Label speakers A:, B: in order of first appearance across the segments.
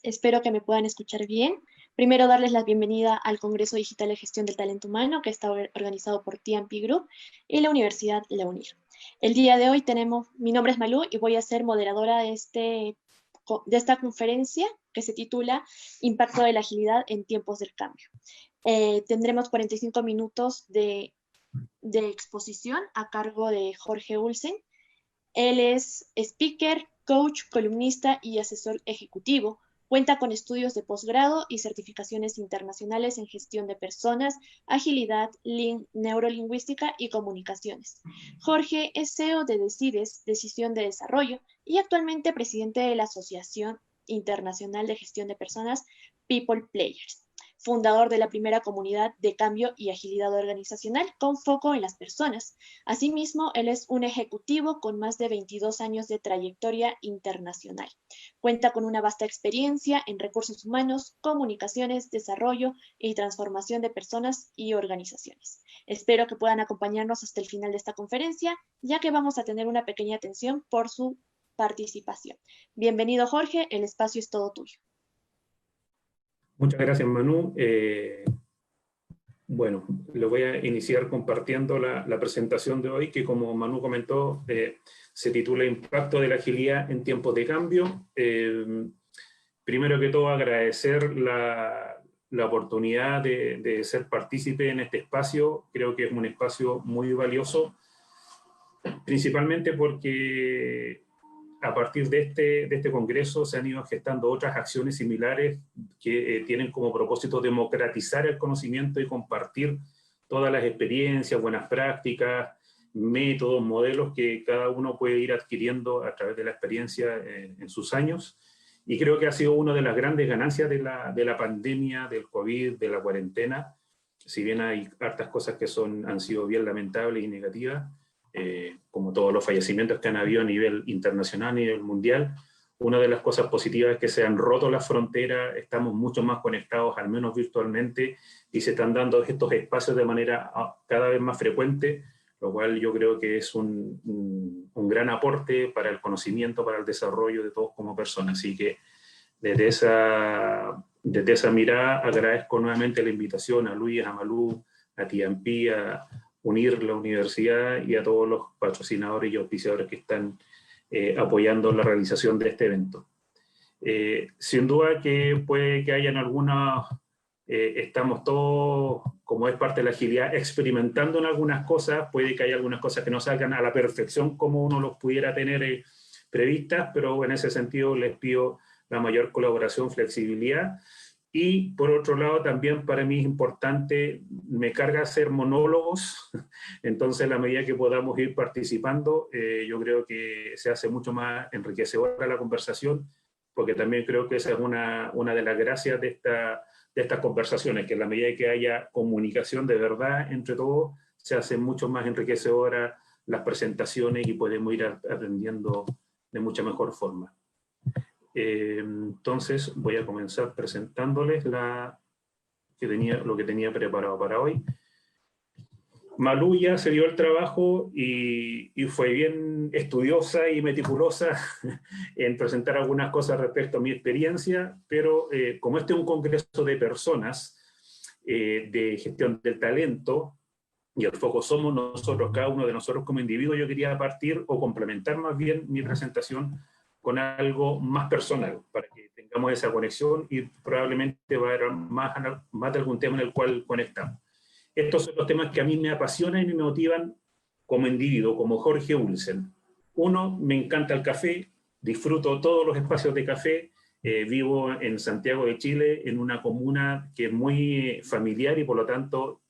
A: Espero que me puedan escuchar bien. Primero, darles la bienvenida al Congreso Digital de Gestión del Talento Humano, que está organizado por TMP Group y la Universidad La UNIR. El día de hoy mi nombre es Malú y voy a ser moderadora de esta conferencia que se titula Impacto de la agilidad en tiempos del cambio. Tendremos 45 minutos de exposición a cargo de Jorge Olsen. Él es speaker, coach, columnista y asesor ejecutivo. Cuenta con estudios de posgrado y certificaciones internacionales en gestión de personas, agilidad, neurolingüística y comunicaciones. Jorge es CEO de Decides, Decisión de Desarrollo, y actualmente presidente de la Asociación Internacional de Gestión de Personas, People Players, fundador de la primera comunidad de cambio y agilidad organizacional con foco en las personas. Asimismo, él es un ejecutivo con más de 22 años de trayectoria internacional. Cuenta con una vasta experiencia en recursos humanos, comunicaciones, desarrollo y transformación de personas y organizaciones. Espero que puedan acompañarnos hasta el final de esta conferencia, ya que vamos a tener una pequeña atención por su participación. Bienvenido, Jorge, el espacio es todo tuyo.
B: Muchas gracias, Manu. Bueno, le voy a iniciar compartiendo la presentación de hoy, que como Manu comentó, se titula Impacto de la agilidad en tiempos de cambio. Primero que todo, agradecer la oportunidad de ser partícipe en este espacio. Creo que es un espacio muy valioso, principalmente porque a partir de este congreso se han ido gestando otras acciones similares que tienen como propósito democratizar el conocimiento y compartir todas las experiencias, buenas prácticas, métodos, modelos que cada uno puede ir adquiriendo a través de la experiencia en sus años. Y creo que ha sido una de las grandes ganancias de la pandemia, del COVID, de la cuarentena. Si bien hay hartas cosas que han sido bien lamentables y negativas, como todos los fallecimientos que han habido a nivel internacional, a nivel mundial, una de las cosas positivas es que se han roto las fronteras, estamos mucho más conectados, al menos virtualmente, y se están dando estos espacios de manera cada vez más frecuente, lo cual yo creo que es un gran aporte para el conocimiento, para el desarrollo de todos como personas. Así que desde esa mirada agradezco nuevamente la invitación a Luis, a Malú, a TMP, a UNIR, la universidad, y a todos los patrocinadores y auspiciadores que están apoyando la realización de este evento. Sin duda que puede que hayan algunas, estamos todos, como es parte de la agilidad, experimentando en algunas cosas, puede que haya algunas cosas que no salgan a la perfección como uno los pudiera tener previstas, pero en ese sentido les pido la mayor colaboración, flexibilidad. Y por otro lado también para mí es importante, me carga hacer monólogos, entonces a la medida que podamos ir participando, yo creo que se hace mucho más enriquecedora la conversación, porque también creo que esa es una de las gracias de estas conversaciones, que a la medida que haya comunicación de verdad entre todos, se hacen mucho más enriquecedoras las presentaciones y podemos ir aprendiendo de mucha mejor forma. Entonces voy a comenzar presentándoles lo que tenía preparado para hoy. Malú ya se dio el trabajo y fue bien estudiosa y meticulosa en presentar algunas cosas respecto a mi experiencia, pero como este es un congreso de personas, de gestión del talento, y el foco somos nosotros, cada uno de nosotros como individuo, yo quería partir o complementar más bien mi presentación con algo más personal, para que tengamos esa conexión y probablemente va a haber más de algún tema en el cual conectamos. Estos son los temas que a mí me apasionan y me motivan como individuo, como Jorge Olsen. Uno, me encanta el café, disfruto todos los espacios de café, vivo en Santiago de Chile, en una comuna que es muy familiar y por lo tanto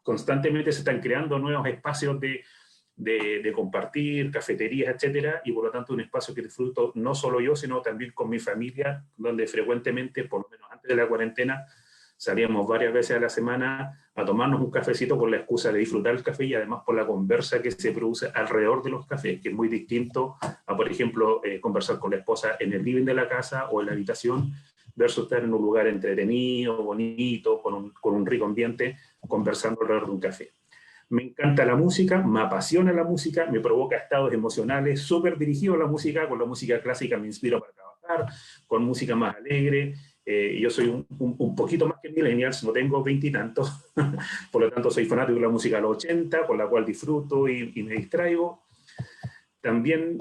B: constantemente se están creando nuevos espacios de compartir, cafeterías, etcétera, y por lo tanto un espacio que disfruto no solo yo, sino también con mi familia, donde frecuentemente, por lo menos antes de la cuarentena, salíamos varias veces a la semana a tomarnos un cafecito con la excusa de disfrutar el café y además por la conversa que se produce alrededor de los cafés, que es muy distinto a, por ejemplo, conversar con la esposa en el living de la casa o en la habitación, versus estar en un lugar entretenido, bonito, con un rico ambiente, conversando alrededor de un café. Me encanta la música, me apasiona la música, me provoca estados emocionales, súper dirigido a la música, con la música clásica me inspiro para trabajar trabajar, con música más alegre. Yo soy un poquito más que millennials, no tengo 20 y tantos, por lo tanto soy fanático de la música de los 80, con la cual disfruto y me distraigo. También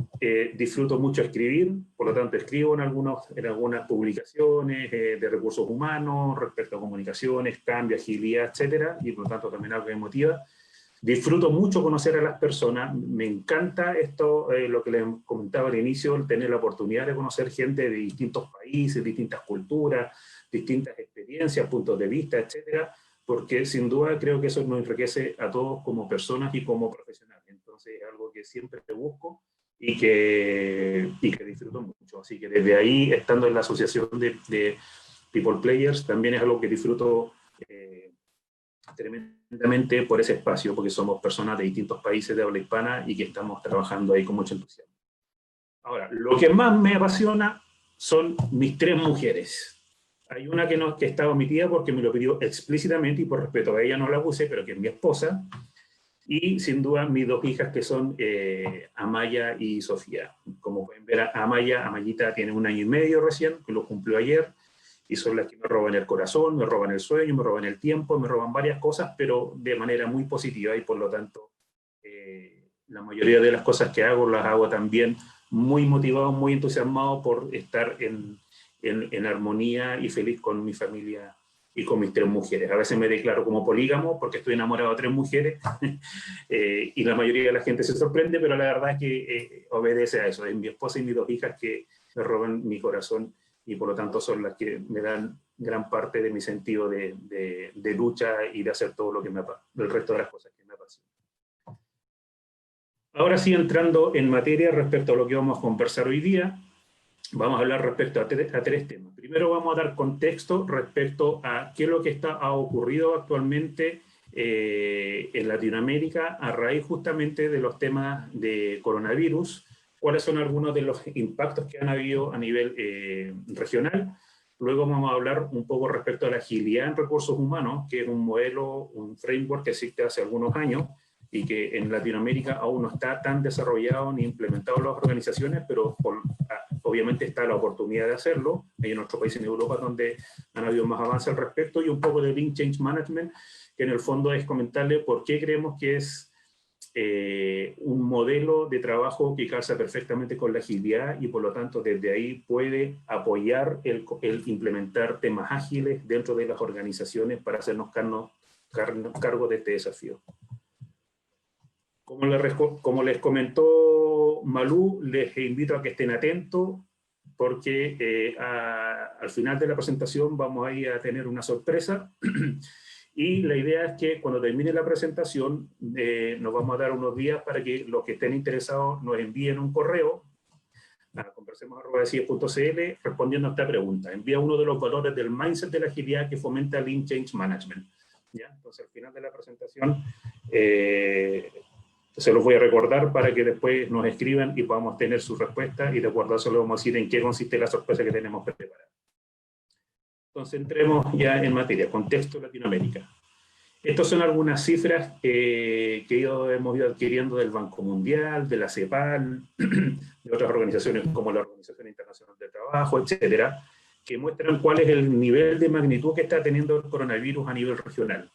B: disfruto mucho escribir, por lo tanto escribo en algunas publicaciones de recursos humanos respecto a comunicaciones, cambio, agilidad, etcétera, y por lo tanto también algo que me motiva. Disfruto mucho conocer a las personas, me encanta esto, lo que les comentaba al inicio, el tener la oportunidad de conocer gente de distintos países, distintas culturas, distintas experiencias, puntos de vista, etcétera, porque sin duda creo que eso nos enriquece a todos como personas y como profesionales. Entonces es algo que siempre busco y que disfruto mucho. Así que desde ahí, estando en la asociación de People Players, también es algo que disfruto tremendamente por ese espacio, porque somos personas de distintos países de habla hispana y que estamos trabajando ahí con mucho entusiasmo. Ahora, lo que más me apasiona son mis 3 mujeres. Hay una que está omitida porque me lo pidió explícitamente y por respeto a ella no la puse, pero que es mi esposa. Y sin duda mis 2 hijas que son Amaya y Sofía. Como pueden ver, Amayita tiene 1 año y medio recién, que lo cumplió ayer, y son las que me roban el corazón, me roban el sueño, me roban el tiempo, me roban varias cosas, pero de manera muy positiva, y por lo tanto la mayoría de las cosas que hago las hago también muy motivado, muy entusiasmado por estar en armonía y feliz con mi familia y con mis 3 mujeres. A veces me declaro como polígamo porque estoy enamorado de 3 mujeres y la mayoría de la gente se sorprende, pero la verdad es que obedece a eso. Es mi esposa y mis 2 hijas que me roban mi corazón y por lo tanto son las que me dan gran parte de mi sentido de lucha y de hacer todo lo que el resto de las cosas que me apasionan. Ahora sí, entrando en materia respecto a lo que vamos a conversar hoy día, vamos a hablar respecto a 3 temas. Primero vamos a dar contexto respecto a qué es lo que ha ocurrido actualmente en Latinoamérica a raíz justamente de los temas de coronavirus, cuáles son algunos de los impactos que han habido a nivel regional. Luego vamos a hablar un poco respecto a la agilidad en recursos humanos, que es un modelo, un framework que existe hace algunos años y que en Latinoamérica aún no está tan desarrollado ni implementado en las organizaciones, pero obviamente está la oportunidad de hacerlo. Hay en nuestro país, en Europa, donde han habido más avances al respecto, y un poco de Lean Change Management, que en el fondo es comentarle por qué creemos que es un modelo de trabajo que calza perfectamente con la agilidad y por lo tanto desde ahí puede apoyar el implementar temas ágiles dentro de las organizaciones para hacernos cargo de este desafío. Como les comentó Malú, les invito a que estén atentos porque al final de la presentación vamos a ir a tener una sorpresa y la idea es que cuando termine la presentación nos vamos a dar unos días para que los que estén interesados nos envíen un correo a conversemos@cies.cl respondiendo a esta pregunta. Envía uno de los valores del mindset de la agilidad que fomenta Lean Change Management. ¿Ya? Entonces al final de la presentación se los voy a recordar para que después nos escriban y podamos tener sus respuestas y de acuerdo a eso le vamos a decir en qué consiste la sorpresa que tenemos preparada. Entonces entremos ya en materia, contexto Latinoamérica. Estas son algunas cifras que hemos ido adquiriendo del Banco Mundial, de la CEPAL, de otras organizaciones como la Organización Internacional del Trabajo, etcétera, que muestran cuál es el nivel de magnitud que está teniendo el coronavirus a nivel regional.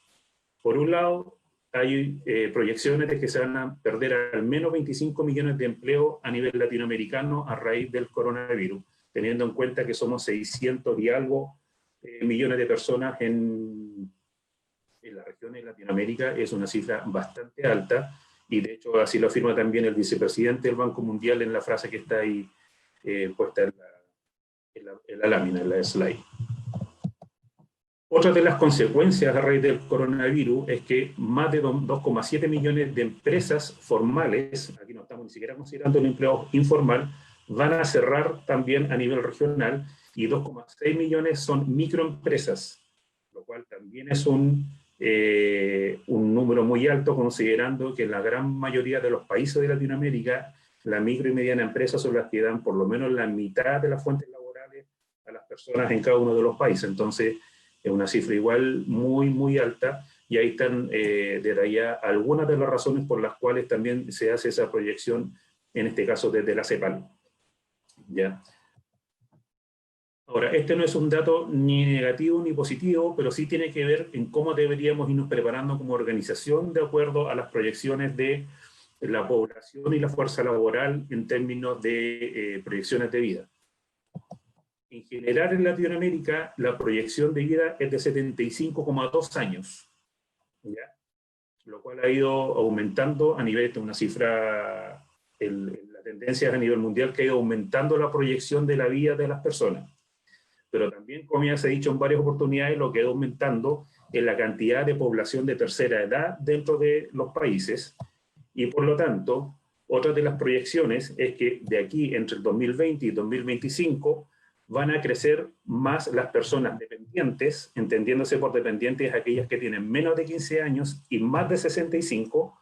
B: Por un lado, hay proyecciones de que se van a perder al menos 25 millones de empleos a nivel latinoamericano a raíz del coronavirus, teniendo en cuenta que somos 600 y algo millones de personas en la región de Latinoamérica. Es una cifra bastante alta y de hecho así lo afirma también el vicepresidente del Banco Mundial en la frase que está ahí puesta en la lámina, en la slide. Otra de las consecuencias a raíz del coronavirus es que más de 2,7 millones de empresas formales, aquí no estamos ni siquiera considerando el empleo informal, van a cerrar también a nivel regional y 2,6 millones son microempresas, lo cual también es un número muy alto considerando que en la gran mayoría de los países de Latinoamérica la micro y mediana empresa son las que dan por lo menos la mitad de las fuentes laborales a las personas en cada uno de los países. Entonces es una cifra igual muy, muy alta, y ahí están detalladas algunas de las razones por las cuales también se hace esa proyección, en este caso desde la CEPAL. ¿Ya? Ahora, este no es un dato ni negativo ni positivo, pero sí tiene que ver en cómo deberíamos irnos preparando como organización de acuerdo a las proyecciones de la población y la fuerza laboral en términos de proyecciones de vida. En general en Latinoamérica la proyección de vida es de 75,2 años, ¿ya? Lo cual ha ido aumentando a nivel de una cifra, la tendencia a nivel mundial que ha ido aumentando la proyección de la vida de las personas. Pero también, como ya se ha dicho en varias oportunidades, lo que ha ido aumentando es la cantidad de población de tercera edad dentro de los países, y por lo tanto, otra de las proyecciones es que de aquí entre el 2020 y 2025 van a crecer más las personas dependientes, entendiéndose por dependientes aquellas que tienen menos de 15 años y más de 65,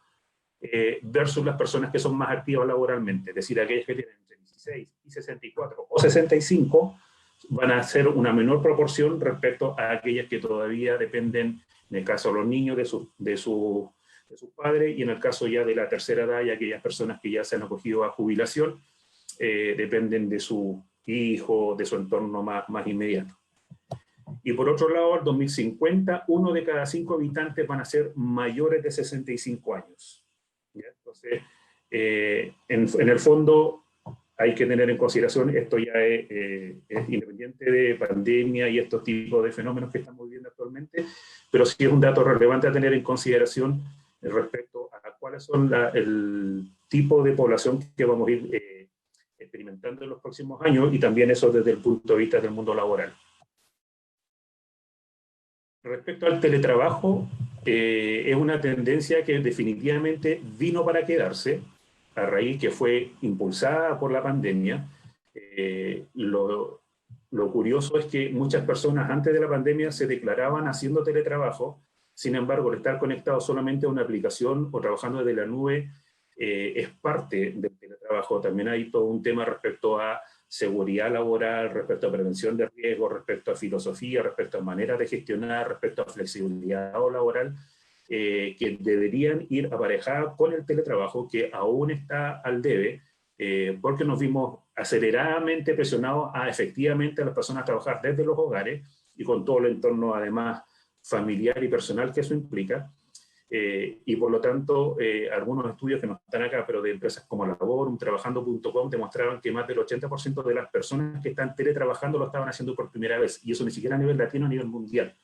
B: versus las personas que son más activas laboralmente, es decir, aquellas que tienen entre 16 y 64 o 65, van a ser una menor proporción respecto a aquellas que todavía dependen, en el caso de los niños, de sus padres, y en el caso ya de la tercera edad y aquellas personas que ya se han acogido a jubilación, dependen de su hijo, de su entorno más inmediato. Y por otro lado, al 2050, 1 de cada 5 habitantes van a ser mayores de 65 años. ¿Ya? Entonces, en el fondo, hay que tener en consideración, esto ya es independiente de pandemia y estos tipos de fenómenos que estamos viviendo actualmente, pero sí es un dato relevante a tener en consideración respecto a cuáles son el tipo de población que vamos a ir experimentando en los próximos años, y también eso desde el punto de vista del mundo laboral. Respecto al teletrabajo, es una tendencia que definitivamente vino para quedarse, a raíz que fue impulsada por la pandemia. Lo curioso es que muchas personas antes de la pandemia se declaraban haciendo teletrabajo, sin embargo, el estar conectado solamente a una aplicación o trabajando desde la nube es parte del teletrabajo. También hay todo un tema respecto a seguridad laboral, respecto a prevención de riesgos, respecto a filosofía, respecto a maneras de gestionar, respecto a flexibilidad laboral, que deberían ir aparejadas con el teletrabajo, que aún está al debe, porque nos vimos aceleradamente presionados a efectivamente a las personas trabajar desde los hogares y con todo el entorno además familiar y personal que eso implica. Y por lo tanto, algunos estudios que no están acá, pero de empresas como Laborum, Trabajando.com, demostraban que más del 80% de las personas que están teletrabajando lo estaban haciendo por primera vez, y eso ni siquiera a nivel latino, a nivel mundial.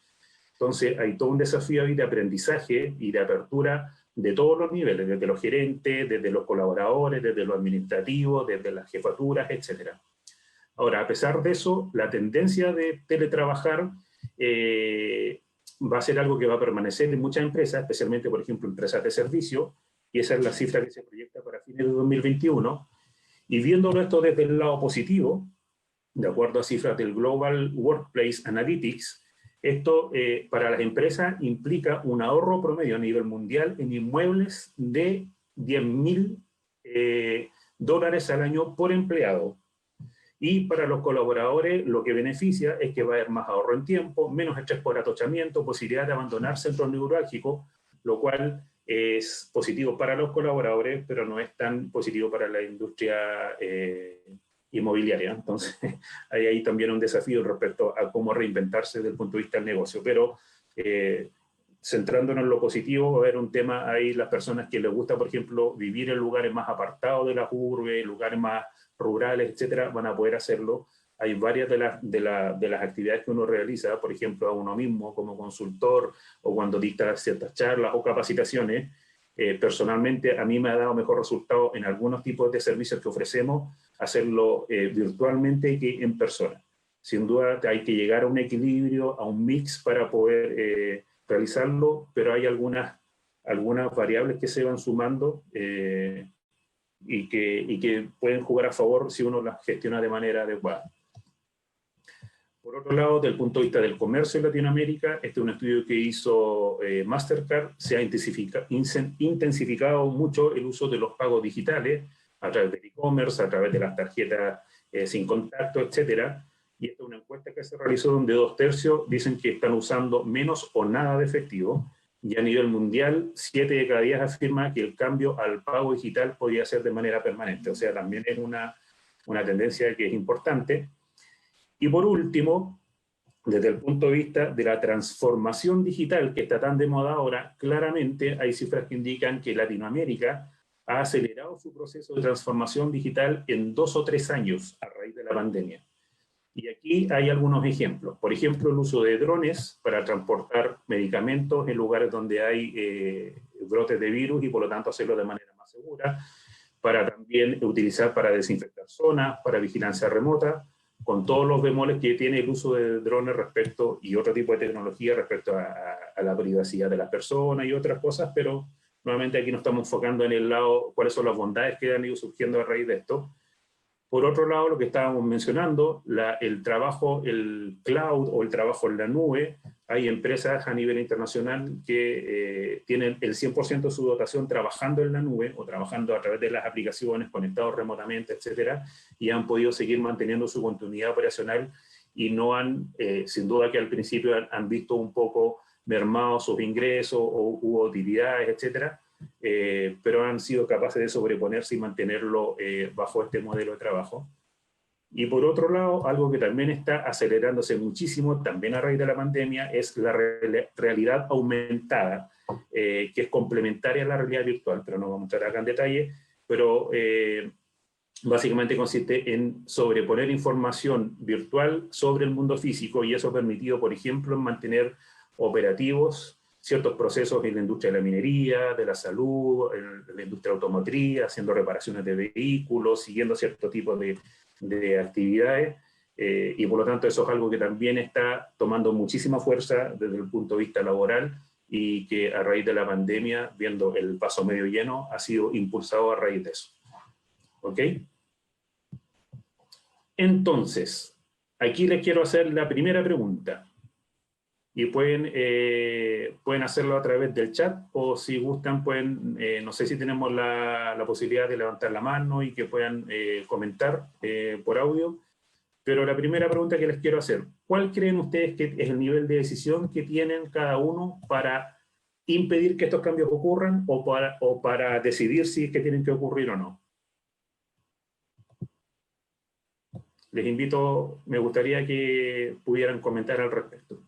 B: Entonces, hay todo un desafío ahí de aprendizaje y de apertura de todos los niveles, desde los gerentes, desde los colaboradores, desde los administrativos, desde las jefaturas, etc. Ahora, a pesar de eso, la tendencia de teletrabajar va a ser algo que va a permanecer en muchas empresas, especialmente, por ejemplo, empresas de servicio, y esa es la cifra que se proyecta para fines de 2021. Y viéndolo esto desde el lado positivo, de acuerdo a cifras del Global Workplace Analytics, esto para las empresas implica un ahorro promedio a nivel mundial en inmuebles de $10.000 al año por empleado. Y para los colaboradores lo que beneficia es que va a haber más ahorro en tiempo, menos estrés por atochamiento, posibilidad de abandonar centros neurálgicos, lo cual es positivo para los colaboradores, pero no es tan positivo para la industria inmobiliaria. Entonces, hay ahí también un desafío respecto a cómo reinventarse desde el punto de vista del negocio. Pero centrándonos en lo positivo, va a haber un tema ahí, las personas que les gusta, por ejemplo, vivir en lugares más apartados de las urbes, lugares más rurales, etcétera, van a poder hacerlo. Hay varias de las actividades que uno realiza, por ejemplo, a uno mismo como consultor, o cuando dicta ciertas charlas o capacitaciones. Personalmente, a mí me ha dado mejor resultado en algunos tipos de servicios que ofrecemos hacerlo virtualmente que en persona. Sin duda hay que llegar a un equilibrio, a un mix para poder realizarlo, pero hay algunas variables que se van sumando y que pueden jugar a favor si uno las gestiona de manera adecuada. Por otro lado, desde el punto de vista del comercio en Latinoamérica, este es un estudio que hizo Mastercard, se ha intensificado mucho el uso de los pagos digitales a través del e-commerce, a través de las tarjetas sin contacto, etcétera. Y esta es una encuesta que se realizó donde 2/3 dicen que están usando menos o nada de efectivo, y a nivel mundial 7 de cada 10 afirma que el cambio al pago digital podría ser de manera permanente. O sea, también es una tendencia que es importante. Y por último, desde el punto de vista de la transformación digital que está tan de moda ahora, claramente hay cifras que indican que Latinoamérica ha acelerado su proceso de transformación digital en 2 o 3 años a raíz de la pandemia. Y aquí hay algunos ejemplos. Por ejemplo, el uso de drones para transportar medicamentos en lugares donde hay brotes de virus y por lo tanto hacerlo de manera más segura, para también utilizar para desinfectar zonas, para vigilancia remota, con todos los bemoles que tiene el uso de drones respecto, y otro tipo de tecnología respecto a la privacidad de las personas y otras cosas, pero nuevamente aquí nos estamos enfocando en el lado, cuáles son las bondades que han ido surgiendo a raíz de esto. Por otro lado, lo que estábamos mencionando, el trabajo, el cloud o el trabajo en la nube, hay empresas a nivel internacional que tienen el 100% de su dotación trabajando en la nube o trabajando a través de las aplicaciones, conectados remotamente, etcétera, y han podido seguir manteniendo su continuidad operacional y no han, sin duda que al principio han visto un poco mermados sus ingresos o u utilidades, etcétera, pero han sido capaces de sobreponerse y mantenerlo bajo este modelo de trabajo. Y por otro lado, algo que también está acelerándose muchísimo, también a raíz de la pandemia, es la realidad aumentada, que es complementaria a la realidad virtual, pero no vamos a entrar acá en detalle, pero básicamente consiste en sobreponer información virtual sobre el mundo físico, y eso ha permitido, por ejemplo, mantener operativos ciertos procesos en la industria de la minería, de la salud, en la industria automotriz, haciendo reparaciones de vehículos, siguiendo cierto tipo de actividades, y por lo tanto eso es algo que también está tomando muchísima fuerza desde el punto de vista laboral, y que a raíz de la pandemia, viendo el vaso medio lleno, ha sido impulsado a raíz de eso. ¿Ok? Entonces, aquí les quiero hacer la primera pregunta. Y pueden hacerlo a través del chat, o si gustan pueden, no sé si tenemos la posibilidad de levantar la mano y que puedan comentar por audio, pero la primera pregunta que les quiero hacer: ¿cuál creen ustedes que es el nivel de decisión que tienen cada uno para impedir que estos cambios ocurran o para decidir si es que tienen que ocurrir o no? Les invito, me gustaría que pudieran comentar al respecto.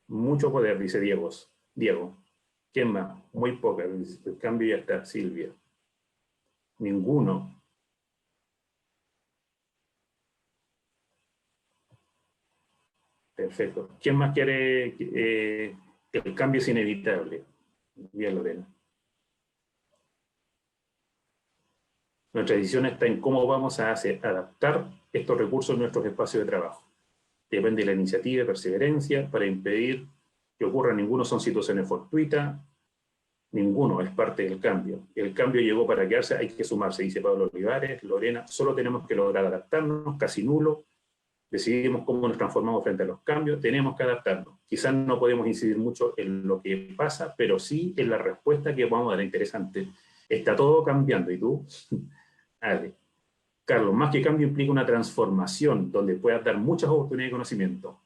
B: Mucho poder, dice Diego. Diego. ¿Quién más? Muy poca. El cambio ya está. Silvia. Ninguno. Perfecto. ¿Quién más quiere que el cambio es inevitable? Bien, Lorena. Nuestra decisión está en cómo vamos a adaptar estos recursos a nuestros espacios de trabajo. Depende de la iniciativa y perseverancia para impedir que ocurra. Ninguno son situaciones fortuitas. Ninguno es parte del cambio. El cambio llegó para quedarse, hay que sumarse, dice Pablo Olivares. Lorena, solo tenemos que lograr adaptarnos, casi nulo. Decidimos cómo nos transformamos frente a los cambios, tenemos que adaptarnos. Quizás no podemos incidir mucho en lo que pasa, pero sí en la respuesta que vamos a dar. Interesante. Está todo cambiando, ¿y tú? Ale. Carlos, más que cambio implica una transformación donde puedas dar muchas oportunidades de conocimiento.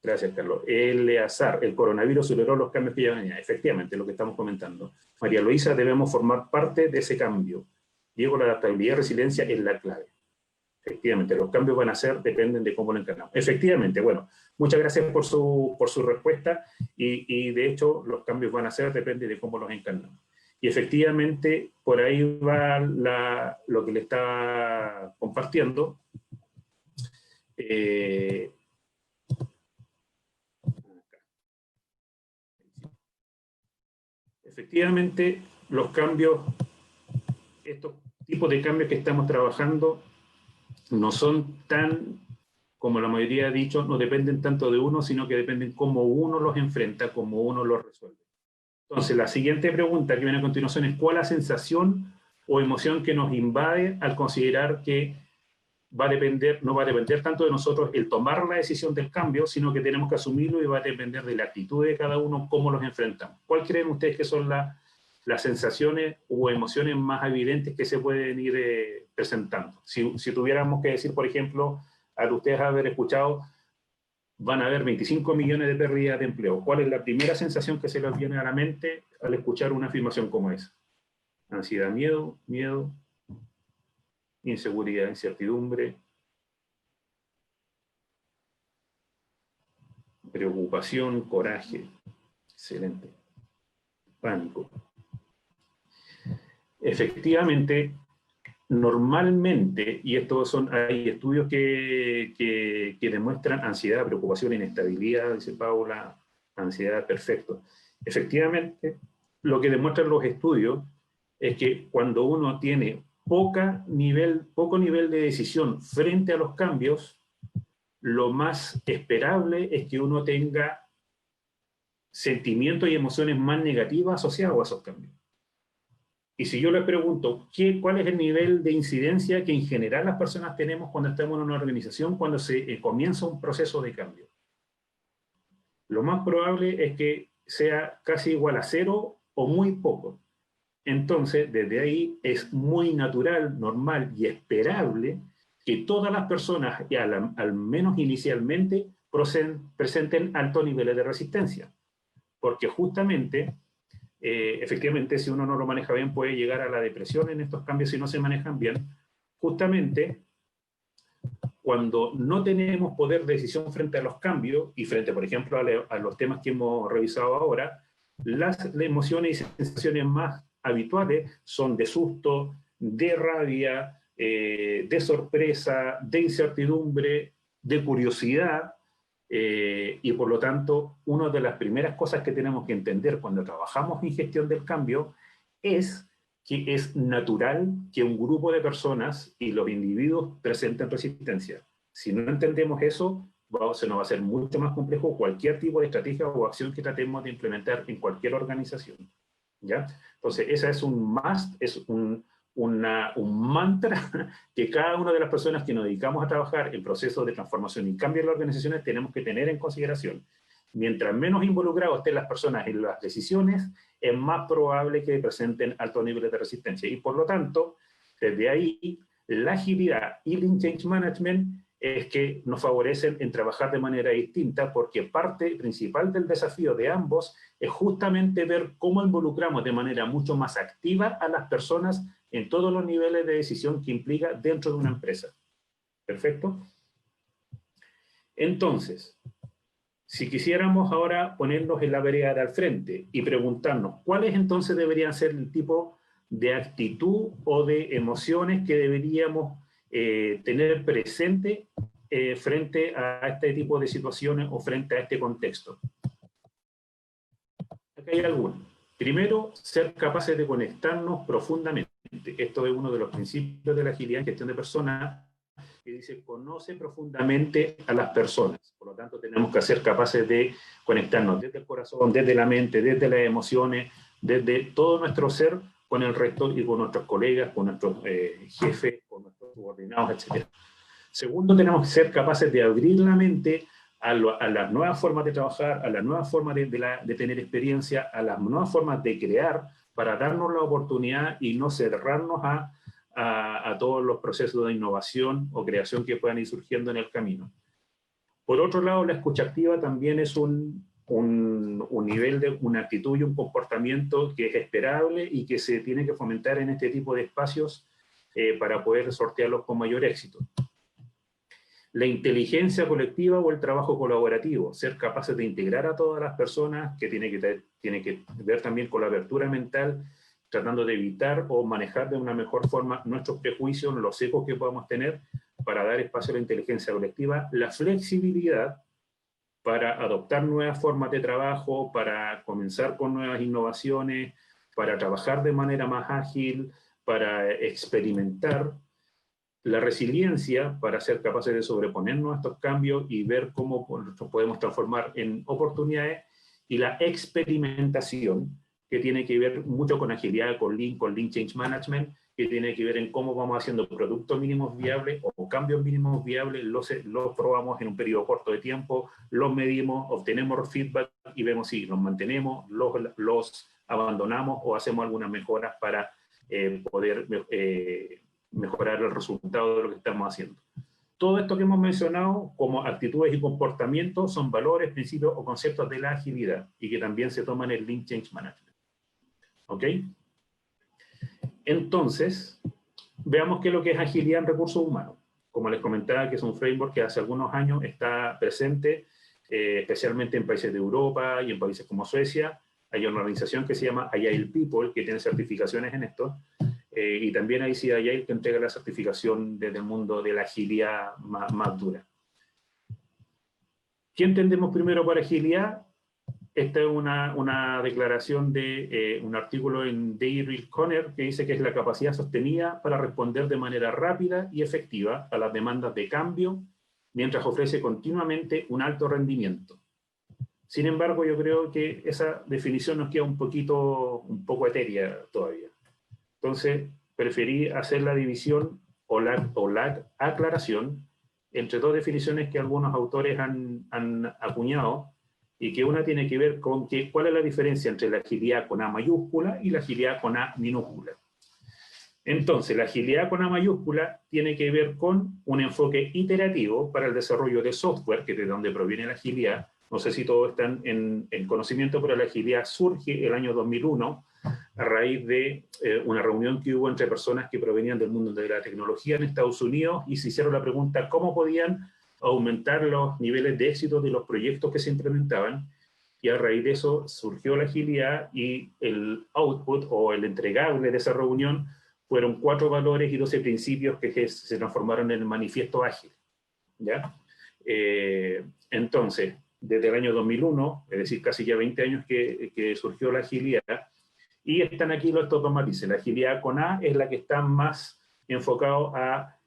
B: Gracias, Carlos. Eleazar, el coronavirus aceleró los cambios que ya venía. Efectivamente, lo que estamos comentando. María Luisa, debemos formar parte de ese cambio. Diego, la adaptabilidad y resiliencia es la clave. Efectivamente, los cambios van a ser, dependen de cómo lo encarnamos. Efectivamente, bueno, muchas gracias por su respuesta, y de hecho los cambios van a ser, depende de cómo los encarnamos. Y efectivamente, por ahí va lo que le estaba compartiendo. Efectivamente, los cambios, estos tipos de cambios que estamos trabajando, no son tan, como la mayoría ha dicho, no dependen tanto de uno, sino que dependen cómo uno los enfrenta, cómo uno los resuelve. Entonces, la siguiente pregunta que viene a continuación es: ¿cuál es la sensación o emoción que nos invade al considerar que no va a depender tanto de nosotros el tomar la decisión del cambio, sino que tenemos que asumirlo y va a depender de la actitud de cada uno, cómo los enfrentamos? ¿Cuál creen ustedes que son las sensaciones o emociones más evidentes que se pueden ir presentando? Si tuviéramos que decir, por ejemplo, al ustedes haber escuchado, van a haber 25 millones de pérdidas de empleo. ¿Cuál es la primera sensación que se les viene a la mente al escuchar una afirmación como esa? Ansiedad, miedo, inseguridad, incertidumbre, preocupación, coraje. Excelente. Pánico. Efectivamente, normalmente, y hay estudios que demuestran ansiedad, preocupación, inestabilidad, dice Paula, ansiedad, perfecto. Efectivamente, lo que demuestran los estudios es que cuando uno tiene poco nivel de decisión frente a los cambios, lo más esperable es que uno tenga sentimientos y emociones más negativas asociados a esos cambios. Y si yo les pregunto, ¿cuál es el nivel de incidencia que en general las personas tenemos cuando estamos en una organización, cuando se comienza un proceso de cambio? Lo más probable es que sea casi igual a cero o muy poco. Entonces, desde ahí es muy natural, normal y esperable que todas las personas, al menos inicialmente, presenten altos niveles de resistencia. Porque justamente, efectivamente, si uno no lo maneja bien, puede llegar a la depresión en estos cambios si no se manejan bien. Justamente, cuando no tenemos poder de decisión frente a los cambios y frente, por ejemplo, a los temas que hemos revisado ahora, las emociones y sensaciones más habituales son de susto, de rabia, de sorpresa, de incertidumbre, de curiosidad, y por lo tanto, una de las primeras cosas que tenemos que entender cuando trabajamos en gestión del cambio es que es natural que un grupo de personas y los individuos presenten resistencia. Si no entendemos eso, se nos va a hacer mucho más complejo cualquier tipo de estrategia o acción que tratemos de implementar en cualquier organización. ¿Ya? Entonces, esa es un must, es un mantra que cada una de las personas que nos dedicamos a trabajar en procesos de transformación y cambio en las organizaciones tenemos que tener en consideración. Mientras menos involucrados estén las personas en las decisiones, es más probable que presenten altos niveles de resistencia. Y por lo tanto, desde ahí, la agilidad y el change management es que nos favorecen en trabajar de manera distinta, porque parte principal del desafío de ambos es justamente ver cómo involucramos de manera mucho más activa a las personas en todos los niveles de decisión que implica dentro de una empresa. ¿Perfecto? Entonces, si quisiéramos ahora ponernos en la vereda de al frente y preguntarnos cuáles entonces deberían ser el tipo de actitud o de emociones que deberíamos tener presente frente a este tipo de situaciones o frente a este contexto. Aquí hay algunos. Primero, ser capaces de conectarnos profundamente. Esto es uno de los principios de la agilidad en gestión de personas, que dice, conoce profundamente a las personas. Por lo tanto, tenemos que ser capaces de conectarnos desde el corazón, desde la mente, desde las emociones, desde todo nuestro ser con el resto y con nuestros colegas, con nuestros jefes, con nuestros subordinados, etc. Segundo, tenemos que ser capaces de abrir la mente a las nuevas formas de trabajar, a las nuevas formas de tener experiencia, a las nuevas formas de crear, para darnos la oportunidad y no cerrarnos a todos los procesos de innovación o creación que puedan ir surgiendo en el camino. Por otro lado, la escucha activa también es un nivel de una actitud y un comportamiento que es esperable y que se tiene que fomentar en este tipo de espacios para poder sortearlos con mayor éxito. La inteligencia colectiva o el trabajo colaborativo, ser capaces de integrar a todas las personas, que tiene que ver también con la apertura mental, tratando de evitar o manejar de una mejor forma nuestros prejuicios, los ecos que podamos tener, para dar espacio a la inteligencia colectiva, la flexibilidad para adoptar nuevas formas de trabajo, para comenzar con nuevas innovaciones, para trabajar de manera más ágil, para experimentar, la resiliencia para ser capaces de sobreponernos a estos cambios y ver cómo nos podemos transformar en oportunidades, y la experimentación, que tiene que ver mucho con agilidad, con Lean Change Management, que tiene que ver en cómo vamos haciendo productos mínimos viables o cambios mínimos viables, los probamos en un periodo corto de tiempo, los medimos, obtenemos feedback y vemos si los mantenemos, los abandonamos o hacemos algunas mejoras para poder mejorar el resultado de lo que estamos haciendo. todo esto que hemos mencionado como actitudes y comportamientos son valores, principios o conceptos de la agilidad y que también se toman en el Lean Change Management. ¿Ok? Entonces, veamos qué es lo que es agilidad en recursos humanos. Como les comentaba, que es un framework que hace algunos años está presente, especialmente en países de Europa y en países como Suecia. Hay una organización que se llama Agile People, que tiene certificaciones en esto, y también hay CID Agile que entrega la certificación desde el mundo de la agilidad más dura. ¿Qué entendemos primero por agilidad? Esta es una declaración de un artículo en Daryl Conner que dice que es la capacidad sostenida para responder de manera rápida y efectiva a las demandas de cambio, mientras ofrece continuamente un alto rendimiento. Sin embargo, yo creo que esa definición nos queda un poco etérea todavía. Entonces, preferí hacer la división o la aclaración entre dos definiciones que algunos autores han acuñado, y que una tiene que ver con cuál es la diferencia entre la agilidad con A mayúscula y la agilidad con A minúscula. Entonces, la agilidad con A mayúscula tiene que ver con un enfoque iterativo para el desarrollo de software, que es de donde proviene la agilidad. No sé si todos están en conocimiento, pero la agilidad surge el año 2001 a raíz de una reunión que hubo entre personas que provenían del mundo de la tecnología en Estados Unidos y se hicieron la pregunta cómo podían aumentar los niveles de éxito de los proyectos que se implementaban, y a raíz de eso surgió la agilidad, y el output o el entregable de esa reunión fueron 4 valores y 12 principios que se transformaron en el manifiesto ágil. ¿Ya? Entonces, desde el año 2001, es decir, casi ya 20 años que surgió la agilidad, y están aquí estos dos matices. La agilidad con A es la que está más enfocado a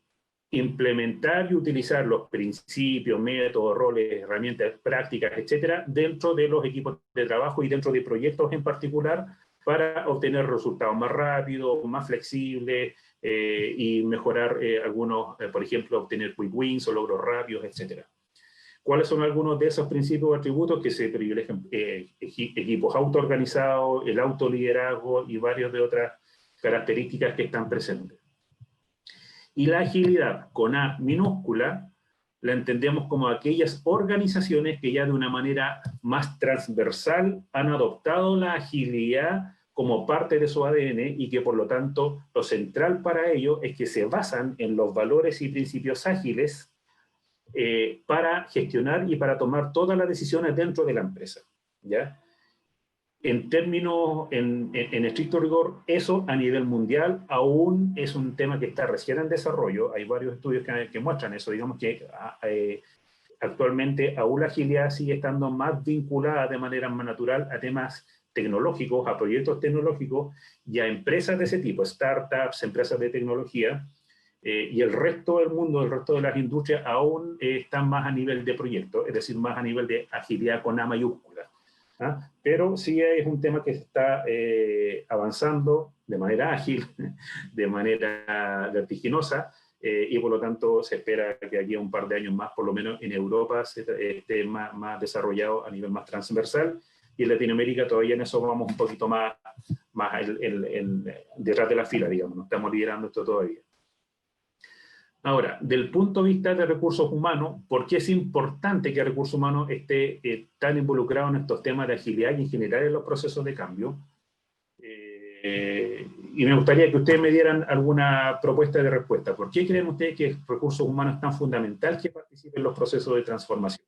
B: implementar y utilizar los principios, métodos, roles, herramientas, prácticas, etcétera, dentro de los equipos de trabajo y dentro de proyectos en particular para obtener resultados más rápidos, más flexibles y mejorar algunos, por ejemplo, obtener quick wins o logros rápidos, etcétera. ¿Cuáles son algunos de esos principios o atributos que se privilegian? Equipos autoorganizados, el autoliderazgo y varias de otras características que están presentes. Y la agilidad con A minúscula la entendemos como aquellas organizaciones que ya de una manera más transversal han adoptado la agilidad como parte de su ADN, y que por lo tanto lo central para ello es que se basan en los valores y principios ágiles para gestionar y para tomar todas las decisiones dentro de la empresa. ¿Ya? En términos, en estricto rigor, eso a nivel mundial aún es un tema que está recién en desarrollo. Hay varios estudios que muestran eso. Digamos que actualmente aún la agilidad sigue estando más vinculada de manera más natural a temas tecnológicos, a proyectos tecnológicos y a empresas de ese tipo, startups, empresas de tecnología, y el resto del mundo, el resto de las industrias aún están más a nivel de proyecto, es decir, más a nivel de agilidad con A mayúscula. ¿Ah? Pero sí es un tema que está avanzando de manera ágil, de manera vertiginosa, y por lo tanto se espera que aquí a un par de años más, por lo menos en Europa, esté más desarrollado a nivel más transversal, y en Latinoamérica todavía en eso vamos un poquito más detrás de la fila, digamos, no estamos liderando esto todavía. Ahora, del punto de vista de recursos humanos, ¿por qué es importante que el recurso humano esté tan involucrado en estos temas de agilidad y en general en los procesos de cambio? Y me gustaría que ustedes me dieran alguna propuesta de respuesta. ¿Por qué creen ustedes que el recurso humano es tan fundamental que participe en los procesos de transformación?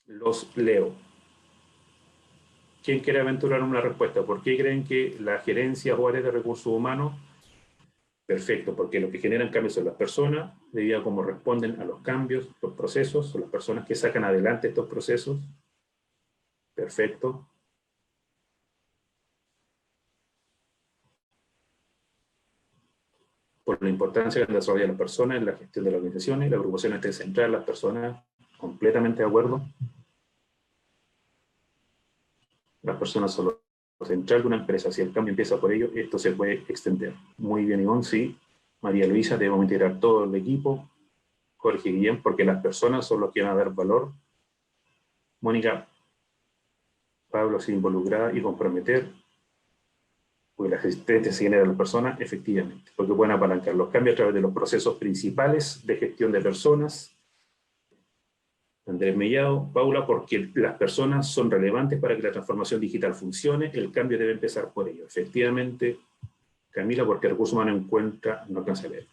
B: Los leo. ¿Quién quiere aventurar una respuesta? ¿Por qué creen que las gerencias o áreas de recursos humanos? Perfecto, porque lo que generan cambios son las personas, debido a cómo responden a los cambios, los procesos, son las personas que sacan adelante estos procesos. Perfecto. Por la importancia que desarrollan las personas en la gestión de las organizaciones, la agrupación está centrada en las personas, completamente de acuerdo. Las personas son lo central de una empresa. Si el cambio empieza por ello, esto se puede extender. Muy bien, Ivonne, sí. María Luisa, debemos integrar todo el equipo. Jorge Guillén, porque las personas son los que van a dar valor. Mónica, Pablo se involucrar y comprometer, porque la asistencia se genera a las personas, efectivamente, porque pueden apalancar los cambios a través de los procesos principales de gestión de personas. Andrés Mellado, Paula, porque las personas son relevantes para que la transformación digital funcione, el cambio debe empezar por ello. Efectivamente, Camila, porque recursos humanos encuentra, no alcanza a leer.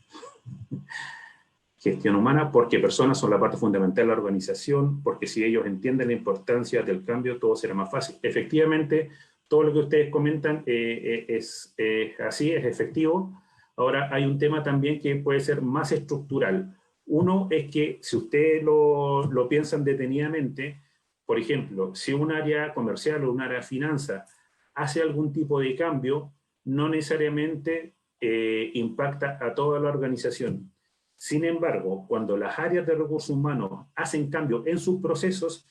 B: Gestión humana, porque personas son la parte fundamental de la organización, porque si ellos entienden la importancia del cambio, todo será más fácil. Efectivamente, todo lo que ustedes comentan es así, es efectivo. Ahora, hay un tema también que puede ser más estructural. Uno es que, si ustedes lo piensan detenidamente, por ejemplo, si un área comercial o un área de finanzas hace algún tipo de cambio, no necesariamente impacta a toda la organización. Sin embargo, cuando las áreas de recursos humanos hacen cambios en sus procesos,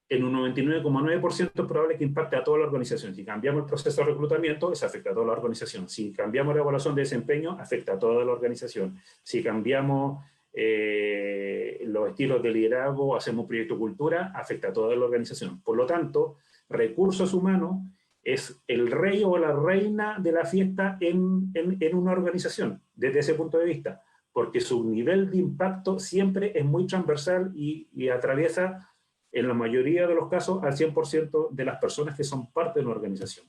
B: en un 99,9% es probable que impacte a toda la organización. Si cambiamos el proceso de reclutamiento, eso afecta a toda la organización. Si cambiamos la evaluación de desempeño, afecta a toda la organización. Si cambiamos los estilos de liderazgo, hacemos un proyecto de cultura, afecta a toda la organización. Por lo tanto, recursos humanos es el rey o la reina de la fiesta en una organización, desde ese punto de vista, porque su nivel de impacto siempre es muy transversal y atraviesa, en la mayoría de los casos, al 100% de las personas que son parte de una organización.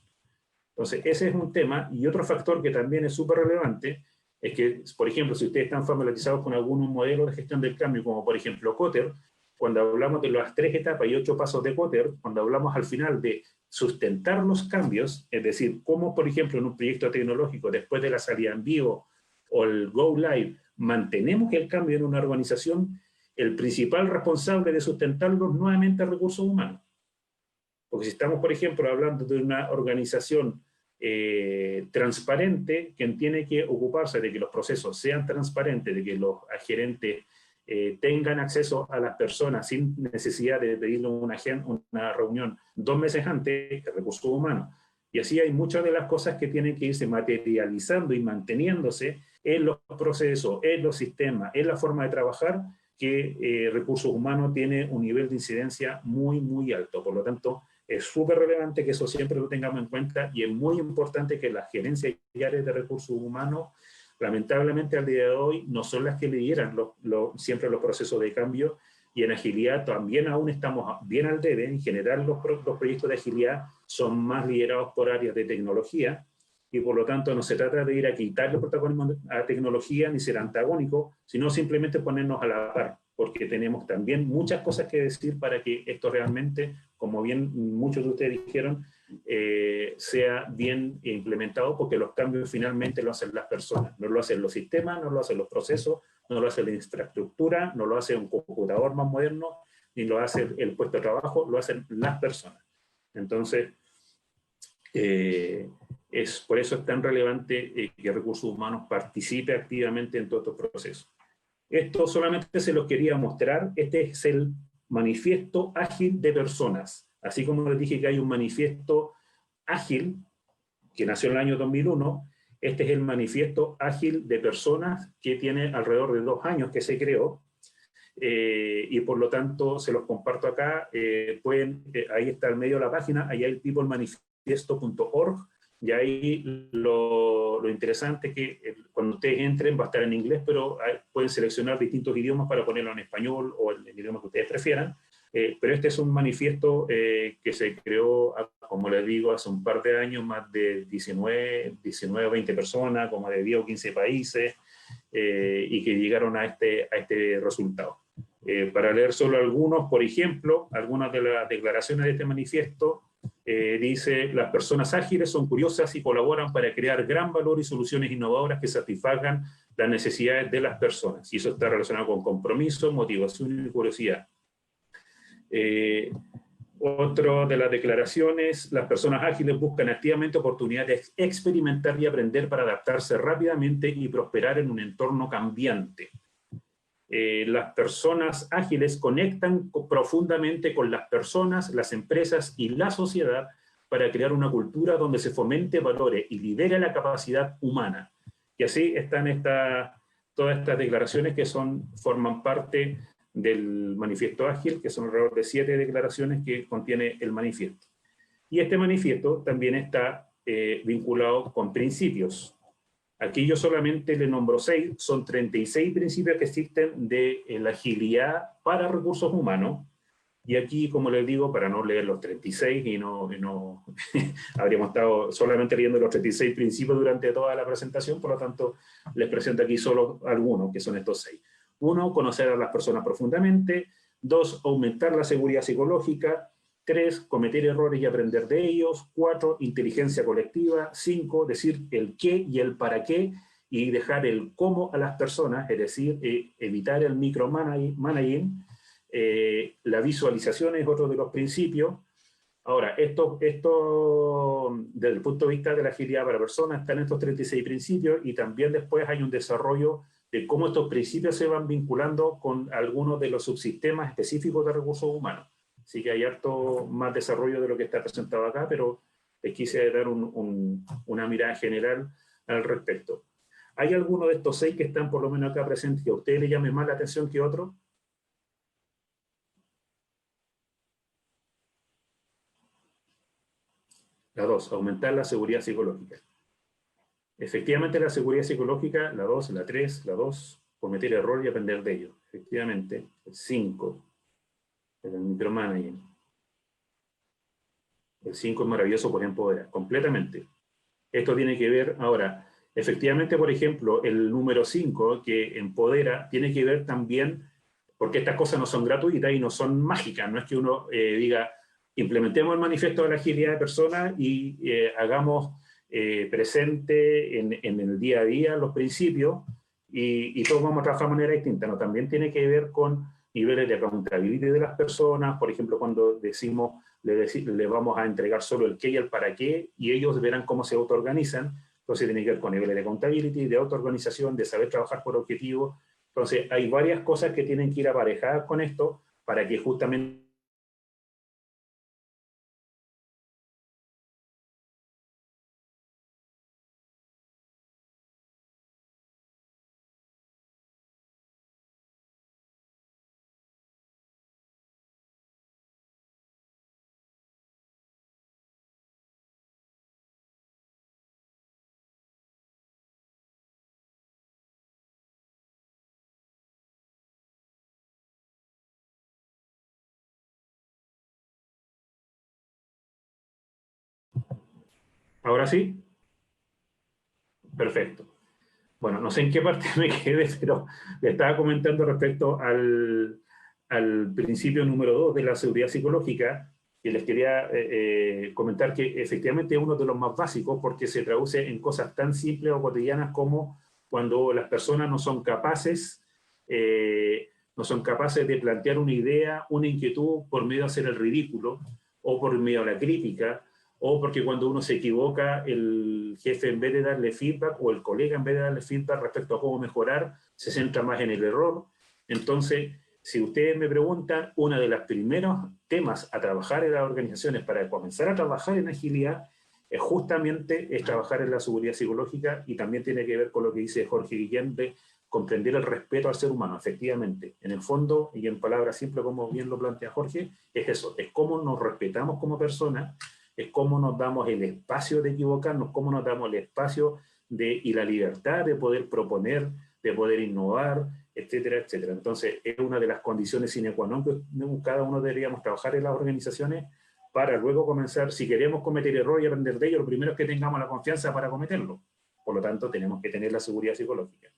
B: Entonces, ese es un tema. Y otro factor que también es súper relevante es que, por ejemplo, si ustedes están familiarizados con algunos modelos de gestión del cambio, como por ejemplo Kotter, cuando hablamos de las 3 etapas y 8 pasos de Kotter, cuando hablamos al final de sustentar los cambios, es decir, cómo, por ejemplo, en un proyecto tecnológico, después de la salida en vivo o el Go Live, mantenemos el cambio en una organización, el principal responsable de sustentarlos nuevamente es recursos humanos. Porque si estamos, por ejemplo, hablando de una organización transparente, quien tiene que ocuparse de que los procesos sean transparentes, de que los gerentes tengan acceso a las personas sin necesidad de pedirle una reunión 2 meses antes, el recurso humano. Y así hay muchas de las cosas que tienen que irse materializando y manteniéndose en los procesos, en los sistemas, en la forma de trabajar, que recursos humanos tiene un nivel de incidencia muy, muy alto. Por lo tanto, es súper relevante que eso siempre lo tengamos en cuenta, y es muy importante que las gerencias y áreas de recursos humanos, lamentablemente al día de hoy, no son las que lideran siempre los procesos de cambio, y en agilidad también aún estamos bien al debe. En general, los proyectos de agilidad son más liderados por áreas de tecnología, y por lo tanto no se trata de ir a quitarle protagonismo a tecnología ni ser antagónico, sino simplemente ponernos a la par, porque tenemos también muchas cosas que decir para que esto realmente, como bien muchos de ustedes dijeron, sea bien implementado, porque los cambios finalmente lo hacen las personas, no lo hacen los sistemas, no lo hacen los procesos, no lo hace la infraestructura, no lo hace un computador más moderno, ni lo hace el puesto de trabajo, lo hacen las personas. Entonces, por eso es tan relevante que recursos humanos participe activamente en todos estos procesos. Esto solamente se los quería mostrar. Este es el manifiesto ágil de personas. Así como les dije que hay un manifiesto ágil que nació en el año 2001, este es el manifiesto ágil de personas, que tiene alrededor de 2 años que se creó, y por lo tanto se los comparto acá. Ahí está al medio de la página, ahí hay peoplemanifiesto.org, y ahí lo interesante es que cuando ustedes entren va a estar en inglés, pero pueden seleccionar distintos idiomas para ponerlo en español o el idioma que ustedes prefieran. Pero este es un manifiesto que se creó, como les digo, hace un par de años, más de 19 o 20 personas, como de 10 o 15 países, y que llegaron a este resultado. Para leer solo algunos, por ejemplo, algunas de las declaraciones de este manifiesto, dice: las personas ágiles son curiosas y colaboran para crear gran valor y soluciones innovadoras que satisfagan las necesidades de las personas. Y eso está relacionado con compromiso, motivación y curiosidad. Otra de las declaraciones: las personas ágiles buscan activamente oportunidades de experimentar y aprender para adaptarse rápidamente y prosperar en un entorno cambiante. Las personas ágiles conectan profundamente con las personas, las empresas y la sociedad para crear una cultura donde se fomente, valore y lidere la capacidad humana. Y así están todas estas declaraciones que forman parte del manifiesto ágil, que son alrededor de 7 declaraciones que contiene el manifiesto. Y este manifiesto también está vinculado con principios. Aquí yo solamente le nombro 6, son 36 principios que existen de la agilidad para recursos humanos. Y aquí, como les digo, para no leer los 36 y no habríamos estado solamente leyendo los 36 principios durante toda la presentación, por lo tanto, les presento aquí solo algunos, que son estos 6. 1, conocer a las personas profundamente. 2, aumentar la seguridad psicológica. 3, cometer errores y aprender de ellos. 4, inteligencia colectiva. 5, decir el qué y el para qué y dejar el cómo a las personas, es decir, evitar el micromanaging. La visualización es otro de los principios. Ahora, esto desde el punto de vista de la agilidad para personas están estos 36 principios y también después hay un desarrollo de cómo estos principios se van vinculando con algunos de los subsistemas específicos de recursos humanos. Así que hay harto más desarrollo de lo que está presentado acá, pero les quise dar una mirada general al respecto. ¿Hay alguno de estos 6 que están por lo menos acá presentes que a ustedes les llame más la atención que otro? La 2, aumentar la seguridad psicológica. Efectivamente, la seguridad psicológica, la 2, la 3, la 2, cometer error y aprender de ello. Efectivamente, el 5, el micromanaging. El 5 es maravilloso por empoderar, completamente. Esto tiene que ver, ahora, efectivamente, por ejemplo, el número 5, que empodera, tiene que ver también, porque estas cosas no son gratuitas y no son mágicas, no es que uno diga, implementemos el manifiesto de la agilidad de personas y hagamos presente en el día a día los principios y todos vamos a trabajar de manera distinta. No, también tiene que ver con niveles de accountability de las personas, por ejemplo, cuando decimos, le vamos a entregar solo el qué y el para qué, y ellos verán cómo se autoorganizan. Entonces tiene que ver con niveles de accountability, de autoorganización, de saber trabajar por objetivos. Entonces hay varias cosas que tienen que ir aparejadas con esto para que justamente ¿ahora sí? Perfecto. Bueno, no sé en qué parte me quedé, pero le estaba comentando respecto al principio número 2 de la seguridad psicológica, que les quería comentar que efectivamente es uno de los más básicos porque se traduce en cosas tan simples o cotidianas como cuando las personas no son capaces de plantear una idea, una inquietud por medio de hacer el ridículo o por medio de la crítica, o porque cuando uno se equivoca, el jefe en vez de darle feedback, o el colega en vez de darle feedback respecto a cómo mejorar, se centra más en el error. Entonces, si ustedes me preguntan, uno de los primeros temas a trabajar en las organizaciones para comenzar a trabajar en agilidad es justamente trabajar en la seguridad psicológica, y también tiene que ver con lo que dice Jorge Guillén de comprender el respeto al ser humano. Efectivamente, en el fondo, y en palabras simples como bien lo plantea Jorge, es eso, es cómo nos respetamos como personas, es cómo nos damos el espacio de equivocarnos, cómo nos damos el espacio y la libertad de poder proponer, de poder innovar, etcétera, etcétera. Entonces, es una de las condiciones sine qua non que cada uno deberíamos trabajar en las organizaciones para luego comenzar, si queremos cometer errores y aprender de ellos, lo primero es que tengamos la confianza para cometerlo. Por lo tanto, tenemos que tener la seguridad psicológica.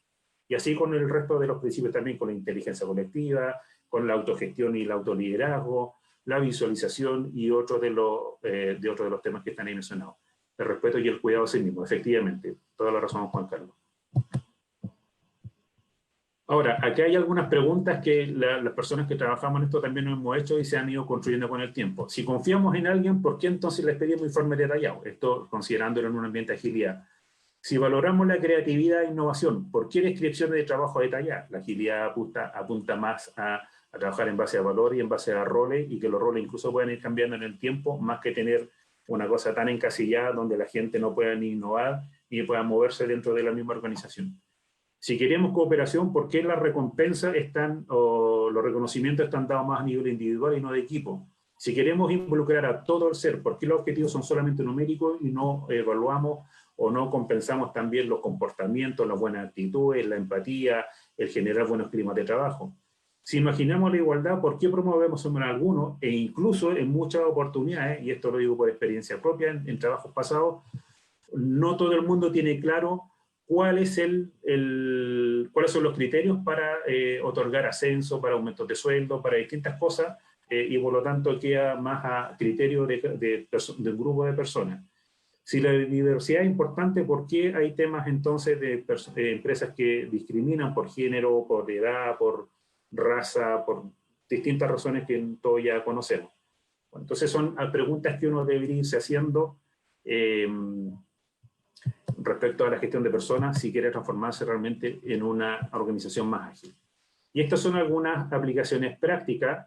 B: Y así con el resto de los principios también, con la inteligencia colectiva, con la autogestión y el autoliderazgo, la visualización y otros de los temas que están ahí mencionados. El respeto y el cuidado a sí mismo, efectivamente. Toda la razón, Juan Carlos. Ahora, aquí hay algunas preguntas que las personas que trabajamos en esto también nos hemos hecho y se han ido construyendo con el tiempo. Si confiamos en alguien, ¿por qué entonces les pedimos informe detallado? Esto considerándolo en un ambiente de agilidad. Si valoramos la creatividad e innovación, ¿por qué descripciones de trabajo detalladas? La agilidad apunta más a trabajar en base a valor y en base a roles, y que los roles incluso pueden ir cambiando en el tiempo, más que tener una cosa tan encasillada donde la gente no pueda ni innovar ni pueda moverse dentro de la misma organización. Si queremos cooperación, ¿por qué las recompensas o los reconocimientos están dados más a nivel individual y no de equipo? Si queremos involucrar a todo el ser, ¿por qué los objetivos son solamente numéricos y no evaluamos o no compensamos también los comportamientos, las buenas actitudes, la empatía, el generar buenos climas de trabajo? Si imaginamos la igualdad, ¿por qué promovemos en algunos? E incluso en muchas oportunidades, y esto lo digo por experiencia propia en trabajos pasados, no todo el mundo tiene claro cuál es cuáles son los criterios para otorgar ascenso, para aumentos de sueldo, para distintas cosas, y por lo tanto queda más a criterio de un grupo de personas. Si la diversidad es importante, ¿por qué hay temas entonces de empresas que discriminan por género, por edad, por raza, por distintas razones que todos ya conocemos? Bueno, entonces son preguntas que uno debería irse haciendo respecto a la gestión de personas si quiere transformarse realmente en una organización más ágil. Y estas son algunas aplicaciones prácticas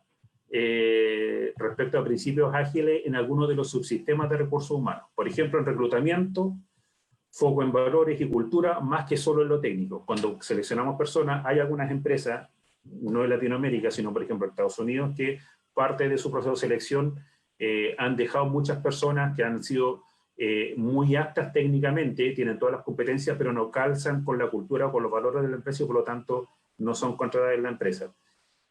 B: respecto a principios ágiles en algunos de los subsistemas de recursos humanos. Por ejemplo, en reclutamiento, foco en valores y cultura más que solo en lo técnico. Cuando seleccionamos personas, hay algunas empresas, no en Latinoamérica, sino por ejemplo en Estados Unidos, que parte de su proceso de selección han dejado muchas personas que han sido muy aptas técnicamente, tienen todas las competencias, pero no calzan con la cultura o con los valores de la empresa y por lo tanto no son contratadas en la empresa.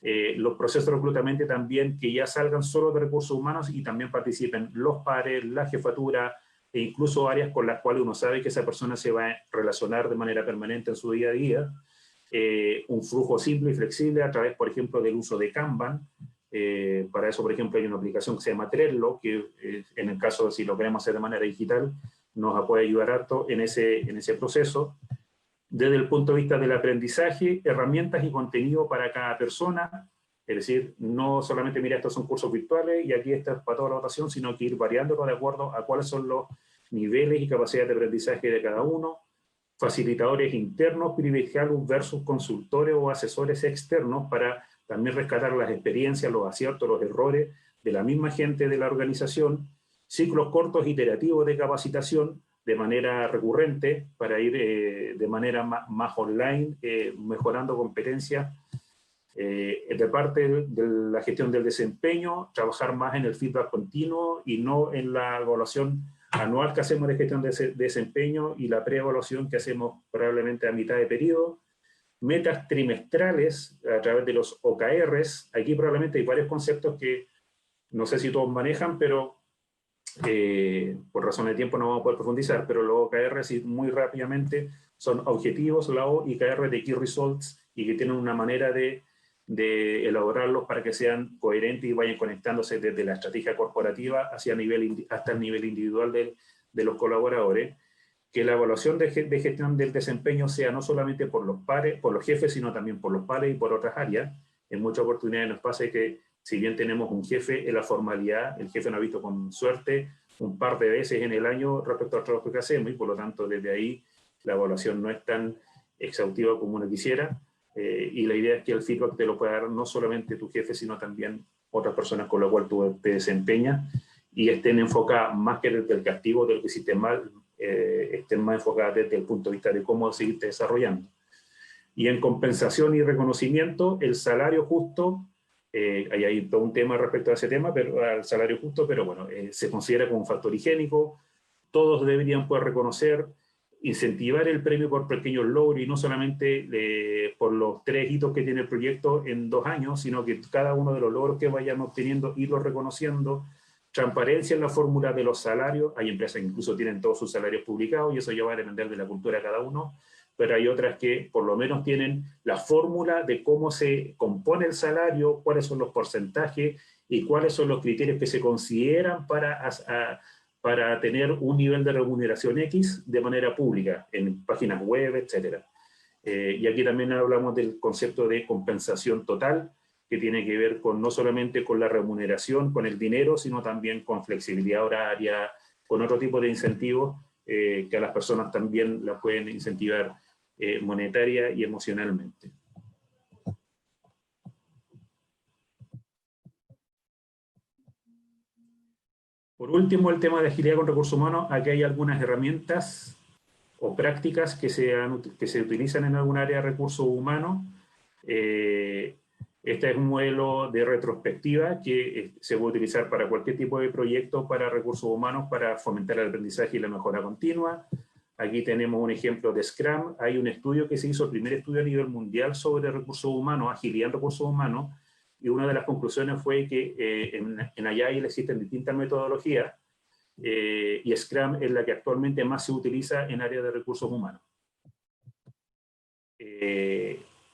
B: Los procesos de reclutamiento también que ya salgan solo de recursos humanos y también participen los pares, la jefatura e incluso áreas con las cuales uno sabe que esa persona se va a relacionar de manera permanente en su día a día. Un flujo simple y flexible a través, por ejemplo, del uso de Kanban. Para eso, por ejemplo, hay una aplicación que se llama Trello, que en el caso de si lo queremos hacer de manera digital, nos puede ayudar harto en ese proceso. Desde el punto de vista del aprendizaje, herramientas y contenido para cada persona, es decir, no solamente mira, estos son cursos virtuales y aquí está para toda la votación, sino que ir variándolo de acuerdo a cuáles son los niveles y capacidades de aprendizaje de cada uno. Facilitadores internos, privilegiados versus consultores o asesores externos para también rescatar las experiencias, los aciertos, los errores de la misma gente de la organización. Ciclos cortos iterativos de capacitación de manera recurrente para ir de manera más online, mejorando competencias. De parte de la gestión del desempeño, trabajar más en el feedback continuo y no en la evaluación anual que hacemos de gestión de desempeño y la preevaluación que hacemos probablemente a mitad de periodo. Metas trimestrales a través de los OKRs. Aquí probablemente hay varios conceptos que no sé si todos manejan, pero por razones de tiempo no vamos a poder profundizar, pero los OKRs muy rápidamente son objetivos, la O y KR de Key Results, y que tienen una manera de elaborarlos para que sean coherentes y vayan conectándose desde la estrategia corporativa hasta el nivel individual de los colaboradores. Que la evaluación de gestión del desempeño sea no solamente por los pares, por los jefes, sino también por los pares y por otras áreas. En muchas oportunidades nos pasa que si bien tenemos un jefe en la formalidad, el jefe nos ha visto con suerte un par de veces en el año respecto al trabajo que hacemos y por lo tanto desde ahí la evaluación no es tan exhaustiva como uno quisiera y la idea es que el feedback te lo pueda dar no solamente tu jefe, sino también otras personas con las cuales tú te desempeñas y estén enfocadas más que desde el castigo de lo que hiciste mal, estén más enfocadas desde el punto de vista de cómo seguirte desarrollando. Y en compensación y reconocimiento, el salario justo, hay todo un tema respecto a ese tema, pero al salario justo, pero bueno, se considera como un factor higiénico, todos deberían poder reconocer, incentivar el premio por pequeños logros y no solamente por los 3 hitos que tiene el proyecto en 2 años, sino que cada uno de los logros que vayan obteniendo, irlos reconociendo. Transparencia en la fórmula de los salarios, hay empresas que incluso tienen todos sus salarios publicados y eso ya va a depender de la cultura de cada uno, pero hay otras que por lo menos tienen la fórmula de cómo se compone el salario, cuáles son los porcentajes y cuáles son los criterios que se consideran para tener un nivel de remuneración X de manera pública, en páginas web, etc. Y aquí también hablamos del concepto de compensación total, que tiene que ver con no solamente con la remuneración, con el dinero, sino también con flexibilidad horaria, con otro tipo de incentivos que a las personas también las pueden incentivar monetaria y emocionalmente. Por último, el tema de agilidad con recursos humanos. Aquí hay algunas herramientas o prácticas que se utilizan en algún área de recursos humanos. Este es un modelo de retrospectiva que se puede utilizar para cualquier tipo de proyecto para recursos humanos para fomentar el aprendizaje y la mejora continua. Aquí tenemos un ejemplo de Scrum. Hay un estudio que se hizo, el primer estudio a nivel mundial sobre recursos humanos, agilidad en recursos humanos, y una de las conclusiones fue que en Agile existen distintas metodologías y Scrum es la que actualmente más se utiliza en áreas de recursos humanos.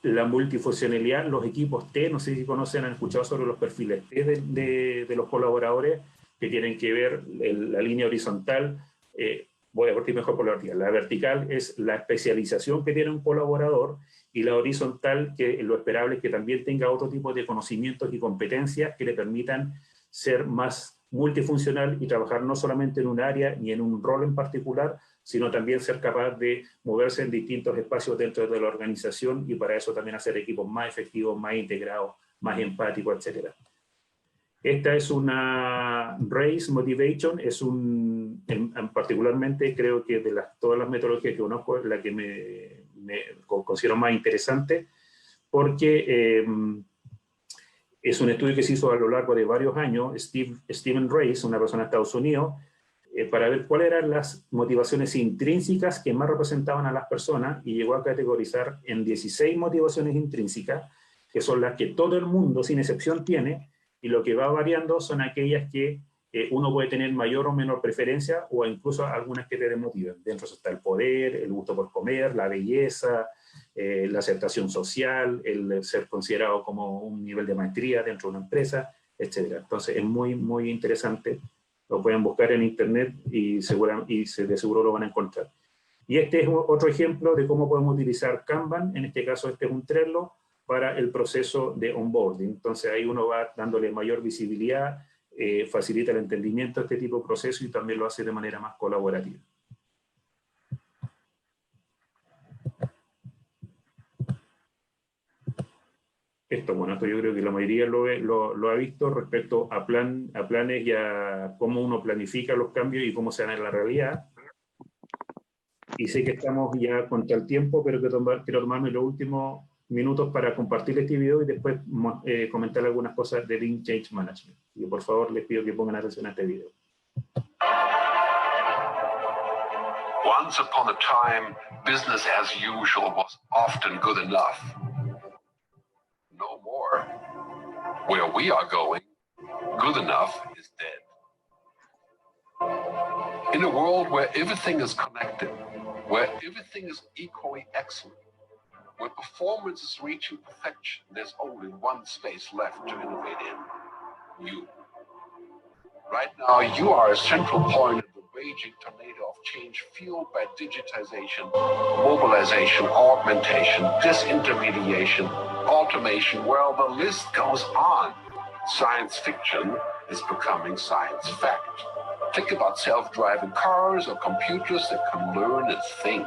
B: La multifuncionalidad, los equipos T, no sé si conocen, han escuchado sobre los perfiles T de los colaboradores, que tienen que ver la línea horizontal, voy a partir mejor por la vertical. La vertical es la especialización que tiene un colaborador, y la horizontal, que lo esperable es que también tenga otro tipo de conocimientos y competencias que le permitan ser más multifuncional y trabajar no solamente en un área ni en un rol en particular, sino también ser capaz de moverse en distintos espacios dentro de la organización, y para eso también hacer equipos más efectivos, más integrados, más empáticos, etc. Esta es una Race Motivation, es particularmente creo que de todas las metodologías que conozco es la que me considero más interesante, porque es un estudio que se hizo a lo largo de varios años. Stephen Race, una persona de Estados Unidos, para ver cuáles eran las motivaciones intrínsecas que más representaban a las personas, y llegó a categorizar en 16 motivaciones intrínsecas, que son las que todo el mundo, sin excepción, tiene, y lo que va variando son aquellas que uno puede tener mayor o menor preferencia, o incluso algunas que te desmotivan. Dentro está el poder, el gusto por comer, la belleza, la aceptación social, el ser considerado como un nivel de maestría dentro de una empresa, etc. Entonces es muy, muy interesante. Lo pueden buscar en internet y de seguro lo van a encontrar. Y este es otro ejemplo de cómo podemos utilizar Kanban. En este caso, este es un Trello para el proceso de onboarding. Entonces ahí uno va dándole mayor visibilidad, facilita el entendimiento de este tipo de proceso y también lo hace de manera más colaborativa. Esto yo creo que la mayoría lo ha visto respecto a planes y a cómo uno planifica los cambios y cómo se dan en la realidad. Y sé que estamos ya contra el tiempo, pero quiero tomarme los últimos minutos para compartir este video y después comentar algunas cosas de Lean Change Management. Y por favor les pido que pongan atención a este video.
C: Once upon a time, business as usual was often good enough. No more. Where we are going, good enough is dead. In a world where everything is connected, where everything is equally excellent, where performance is reaching perfection, there's only one space left to innovate in: you. Right now, you are a central point in the raging tornado of change fueled by digitization, mobilization, augmentation, disintermediation, automation. Well, the list goes on. Science fiction is becoming science fact. Think about self-driving cars or computers that can learn and think.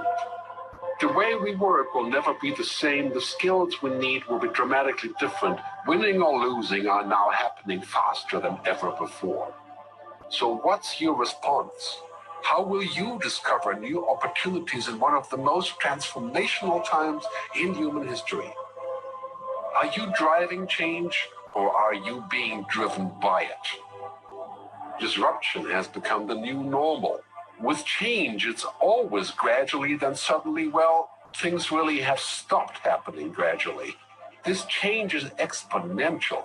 C: The way we work will never be the same. The skills we need will be dramatically different. Winning or losing are now happening faster than ever before. So what's your response? How will you discover new opportunities in one of the most transformational times in human history? Are you driving change, or are you being driven by it? Disruption has become the new normal. With change, it's always gradually, then suddenly, well, things really have stopped happening gradually. This change is exponential.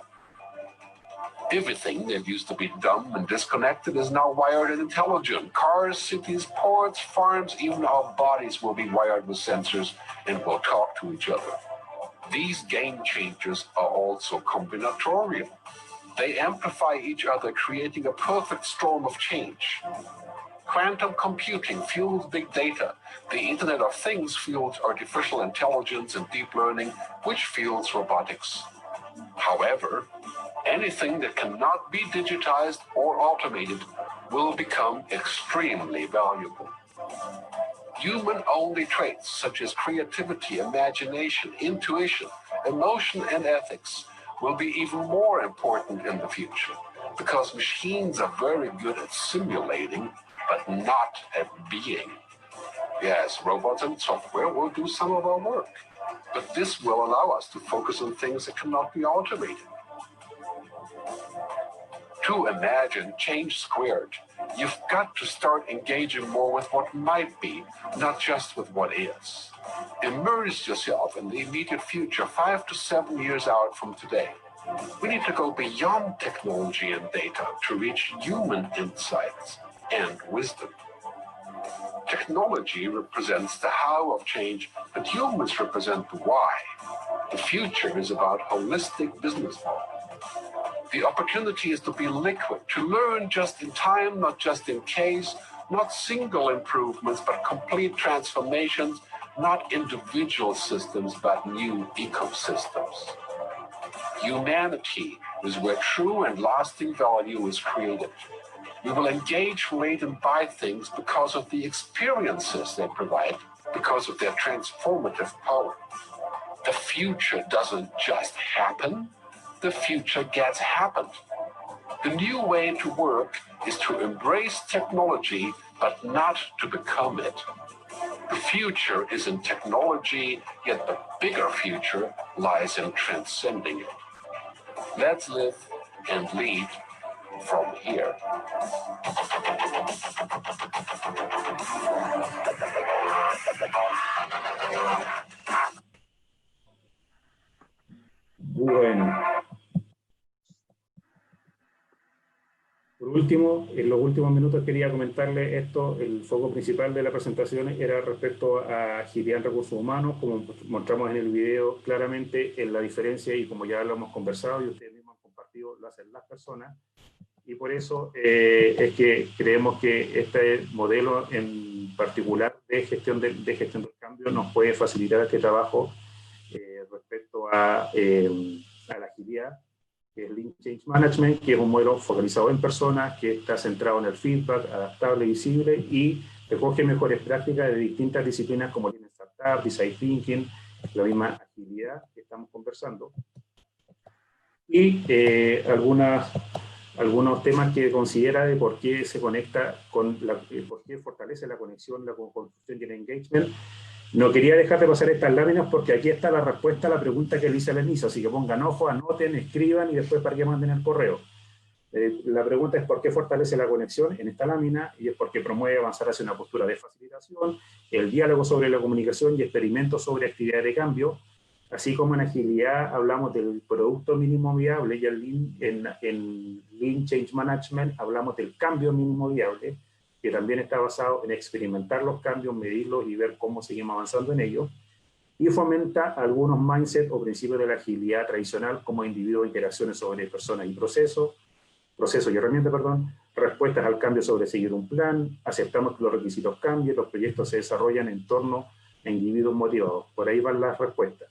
C: Everything that used to be dumb and disconnected is now wired and intelligent. Cars, cities, ports, farms, even our bodies will be wired with sensors and will talk to each other. These game changers are also combinatorial. They amplify each other, creating a perfect storm of change. Quantum computing fuels big data. The Internet of Things fuels artificial intelligence and deep learning, which fuels robotics. However, anything that cannot be digitized or automated will become extremely valuable. Human-only traits such as creativity, imagination, intuition, emotion, and ethics will be even more important in the future, because machines are very good at simulating, but not at being. Yes, robots and software will do some of our work, but this will allow us to focus on things that cannot be automated. To imagine change squared, you've got to start engaging more with what might be, not just with what is. Immerse yourself in the immediate future, 5 to 7 years out from today. We need to go beyond technology and data to reach human insights and wisdom. Technology represents the how of change, but humans represent the why. The future is about holistic business model. The opportunity is to be liquid, to learn just in time, not just in case, not single improvements, but complete transformations, not individual systems, but new ecosystems. Humanity is where true and lasting value is created. We will engage, relate, and buy things because of the experiences they provide, because of their transformative power. The future doesn't just happen, the future gets happened. The new way to work is to embrace technology, but not to become it. The future is in technology, yet the bigger future lies in transcending it. Let's live and lead from here.
B: Bueno. Por último, en los últimos minutos quería comentarle esto, el foco principal de la presentación era respecto a agilidad en recursos humanos, como mostramos en el video claramente en la diferencia y como ya lo hemos conversado y ustedes mismos han compartido, lo hacen las personas y por eso es que creemos que este modelo en particular de gestión del cambio nos puede facilitar este trabajo respecto a la agilidad, que es Lean Change Management, que es un modelo focalizado en personas, que está centrado en el feedback, adaptable, visible, y recoge mejores prácticas de distintas disciplinas como Lean Startup, Design Thinking, la misma agilidad que estamos conversando. Y algunos temas que considera de por qué se conecta con, por qué fortalece la conexión, la construcción y el engagement. No quería dejar de pasar estas láminas porque aquí está la respuesta a la pregunta que le hice al inicio, así que pongan ojo, anoten, escriban y después para que manden el correo. La pregunta es por qué fortalece la conexión en esta lámina y es porque promueve avanzar hacia una postura de facilitación, el diálogo sobre la comunicación y experimentos sobre actividades de cambio, así como en agilidad hablamos del producto mínimo viable y en Lean Change Management hablamos del cambio mínimo viable, que también está basado en experimentar los cambios, medirlos y ver cómo seguimos avanzando en ellos, y fomenta algunos mindset o principios de la agilidad tradicional como individuos, interacciones sobre personas y procesos y herramientas, respuestas al cambio sobre seguir un plan, aceptamos que los requisitos cambien, los proyectos se desarrollan en torno a individuos motivados. Por ahí van las respuestas.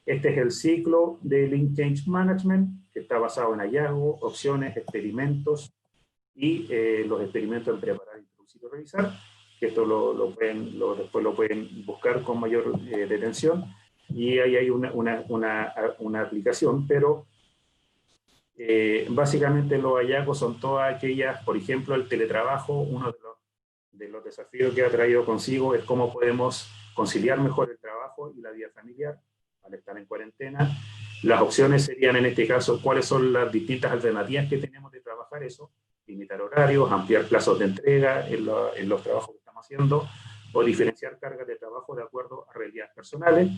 B: Este es el ciclo de Lean Change Management, que está basado en hallazgos, opciones, experimentos, y los experimentos en preparar, introducir y revisar, que esto después lo pueden buscar con mayor detención, y ahí hay una aplicación, pero básicamente los hallazgos son todas aquellas, por ejemplo, el teletrabajo, uno de los desafíos que ha traído consigo es cómo podemos conciliar mejor el trabajo y la vida familiar al estar en cuarentena. Las opciones serían en este caso cuáles son las distintas alternativas que tenemos de trabajar eso, limitar horarios, ampliar plazos de entrega en los trabajos que estamos haciendo, o diferenciar cargas de trabajo de acuerdo a realidades personales.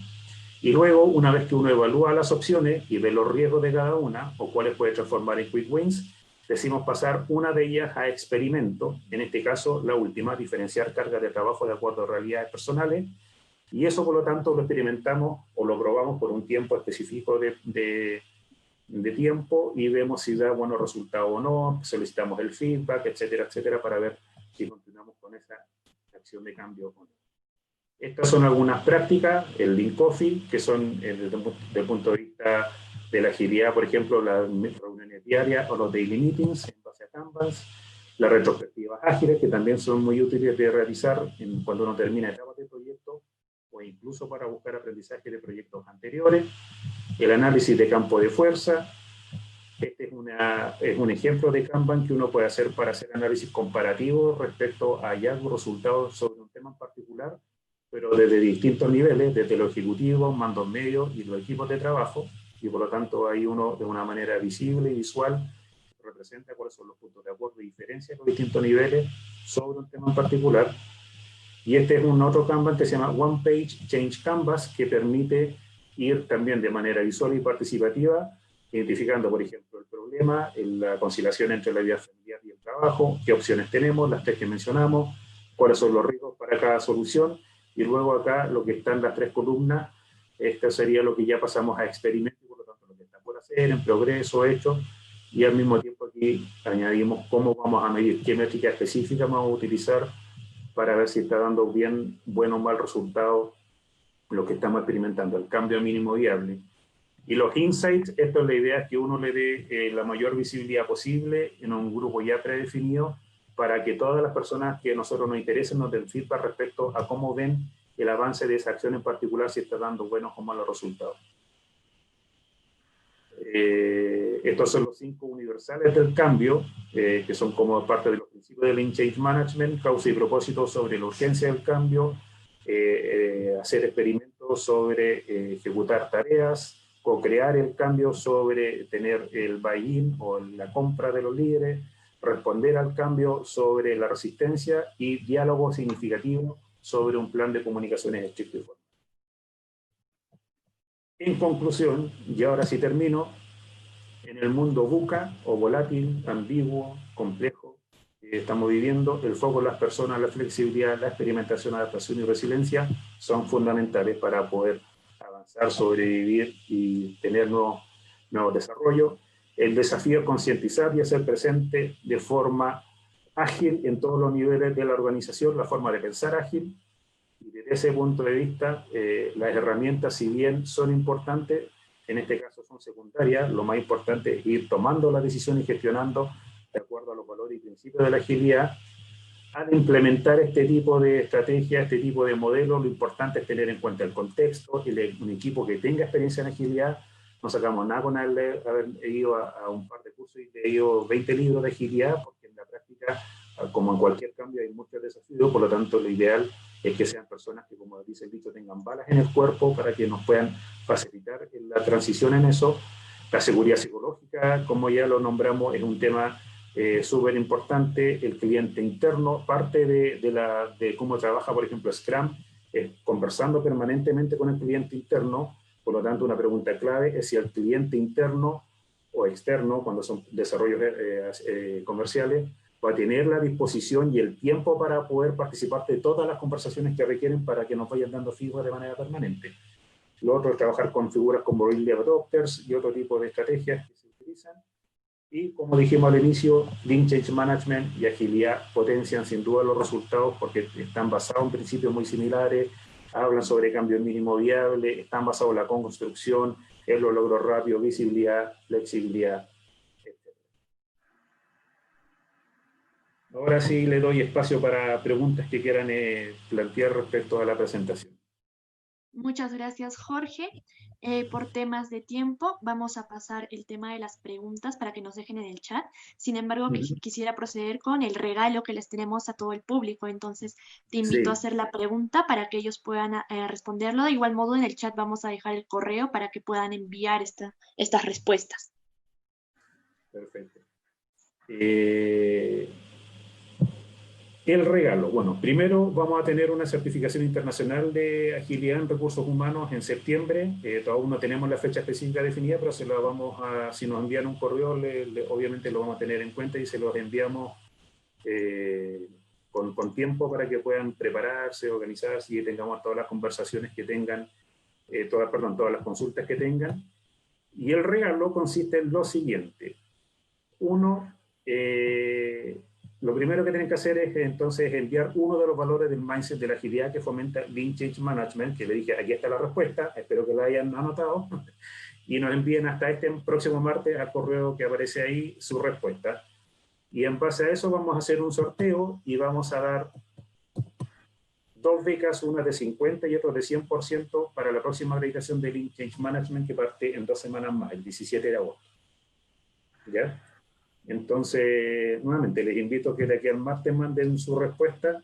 B: Y luego, una vez que uno evalúa las opciones y ve los riesgos de cada una, o cuáles puede transformar en quick wins, decimos pasar una de ellas a experimento, en este caso la última, diferenciar cargas de trabajo de acuerdo a realidades personales, y eso por lo tanto lo experimentamos o lo probamos por un tiempo específico de tiempo y vemos si da buenos resultados o no, solicitamos el feedback, etcétera, etcétera, para ver si continuamos con esa acción de cambio o no. Estas son algunas prácticas, el Lean Coffee, que son desde el punto de vista de la agilidad, por ejemplo, las reuniones diarias o los daily meetings en base a Kanban, las retrospectivas ágiles, que también son muy útiles de realizar cuando uno termina etapas de proyecto o incluso para buscar aprendizaje de proyectos anteriores, el análisis de campo de fuerza, Este es un ejemplo de Kanban que uno puede hacer para hacer análisis comparativo respecto a hallazgos, resultados sobre un tema en particular, pero desde distintos niveles, desde los ejecutivos, mandos medios y los equipos de trabajo, y por lo tanto ahí uno de una manera visible y visual representa cuáles son los puntos de acuerdo y diferencia con distintos niveles sobre un tema en particular. Y este es un otro Kanban que se llama One Page Change Canvas, que permite ir también de manera visual y participativa, identificando, por ejemplo, el problema, la conciliación entre la vida familiar y el trabajo, qué opciones tenemos, las 3 que mencionamos, cuáles son los riesgos para cada solución, y luego acá lo que está en las 3 columnas, esto sería lo que ya pasamos a experimento, por lo tanto lo que está por hacer, en progreso, hecho, y al mismo tiempo aquí añadimos cómo vamos a medir, qué métrica específica vamos a utilizar para ver si está dando bien, buen o mal resultado lo que estamos experimentando, el cambio mínimo viable. Y los insights, esto es la idea, que uno le dé la mayor visibilidad posible en un grupo ya predefinido para que todas las personas que a nosotros nos interesen nos den feedback respecto a cómo ven el avance de esa acción en particular, si está dando buenos o malos resultados. Estos son los 5 universales del cambio, que son como parte de los principios del Lean Change Management: causa y propósito sobre la urgencia del cambio, hacer experimentos sobre ejecutar tareas, co-crear el cambio sobre tener el buy-in o la compra de los líderes, responder al cambio sobre la resistencia y diálogo significativo sobre un plan de comunicaciones estricto y formal. En conclusión, y ahora sí termino, en el mundo VUCA o volátil, ambiguo, complejo, que estamos viviendo, el foco en las personas, la flexibilidad, la experimentación, adaptación y resiliencia son fundamentales para poder avanzar, sobrevivir y tener nuevos desarrollos. El desafío es concientizar y hacer presente de forma ágil en todos los niveles de la organización, la forma de pensar ágil. Y desde ese punto de vista, las herramientas, si bien son importantes, en este caso son secundarias. Lo más importante es ir tomando la decisión y gestionando de acuerdo a los valores y principios de la agilidad. Al implementar este tipo de estrategia, este tipo de modelo, lo importante es tener en cuenta el contexto, un equipo que tenga experiencia en agilidad. No sacamos nada con haber ido a un par de cursos y leído 20 libros de agilidad, porque en la práctica, como en cualquier cambio, hay muchos desafíos. Por lo tanto, lo ideal es que sean personas que, como dice el dicho, tengan balas en el cuerpo para que nos puedan facilitar la transición en eso. La seguridad psicológica, como ya lo nombramos, es un tema súper importante. El cliente interno, parte de cómo trabaja, por ejemplo, Scrum, conversando permanentemente con el cliente interno. Por lo tanto, una pregunta clave es si el cliente interno o externo, cuando son desarrollos comerciales, va a tener la disposición y el tiempo para poder participar de todas las conversaciones que requieren para que nos vayan dando feedback de manera permanente. Lo otro es trabajar con figuras como early adopters y otro tipo de estrategias que se utilizan. Y como dijimos al inicio, Lean Change Management y agilidad potencian sin duda los resultados porque están basados en principios muy similares, hablan sobre cambio mínimo viable, están basados en la construcción, en los logros rápidos, visibilidad, flexibilidad, etc. Ahora sí le doy espacio para preguntas que quieran plantear respecto a la presentación.
A: Muchas gracias, Jorge. Por temas de tiempo, vamos a pasar el tema de las preguntas para que nos dejen en el chat. Sin embargo, quisiera proceder con el regalo que les tenemos a todo el público. Entonces, te invito a hacer la pregunta para que ellos puedan responderlo. De igual modo, en el chat vamos a dejar el correo para que puedan enviar estas respuestas.
B: Perfecto. El regalo. Bueno, primero vamos a tener una certificación internacional de agilidad en recursos humanos en septiembre. Todavía no tenemos la fecha específica definida, pero se la vamos a, si nos envían un correo, obviamente lo vamos a tener en cuenta y se los enviamos con tiempo para que puedan prepararse, organizarse y tengamos todas las conversaciones que tengan, todas las consultas que tengan. Y el regalo consiste en lo siguiente. Uno, lo primero que tienen que hacer es entonces enviar uno de los valores del mindset de la agilidad que fomenta Lean Change Management, que le dije, aquí está la respuesta, espero que la hayan anotado, y nos envíen hasta este próximo martes al correo que aparece ahí su respuesta. Y en base a eso vamos a hacer un sorteo y vamos a dar 2 becas, una de 50 y otra de 100% para la próxima acreditación de Lean Change Management que parte en 2 semanas más, el 17 de agosto. ¿ya? Entonces, nuevamente, les invito a que de aquí al martes manden su respuesta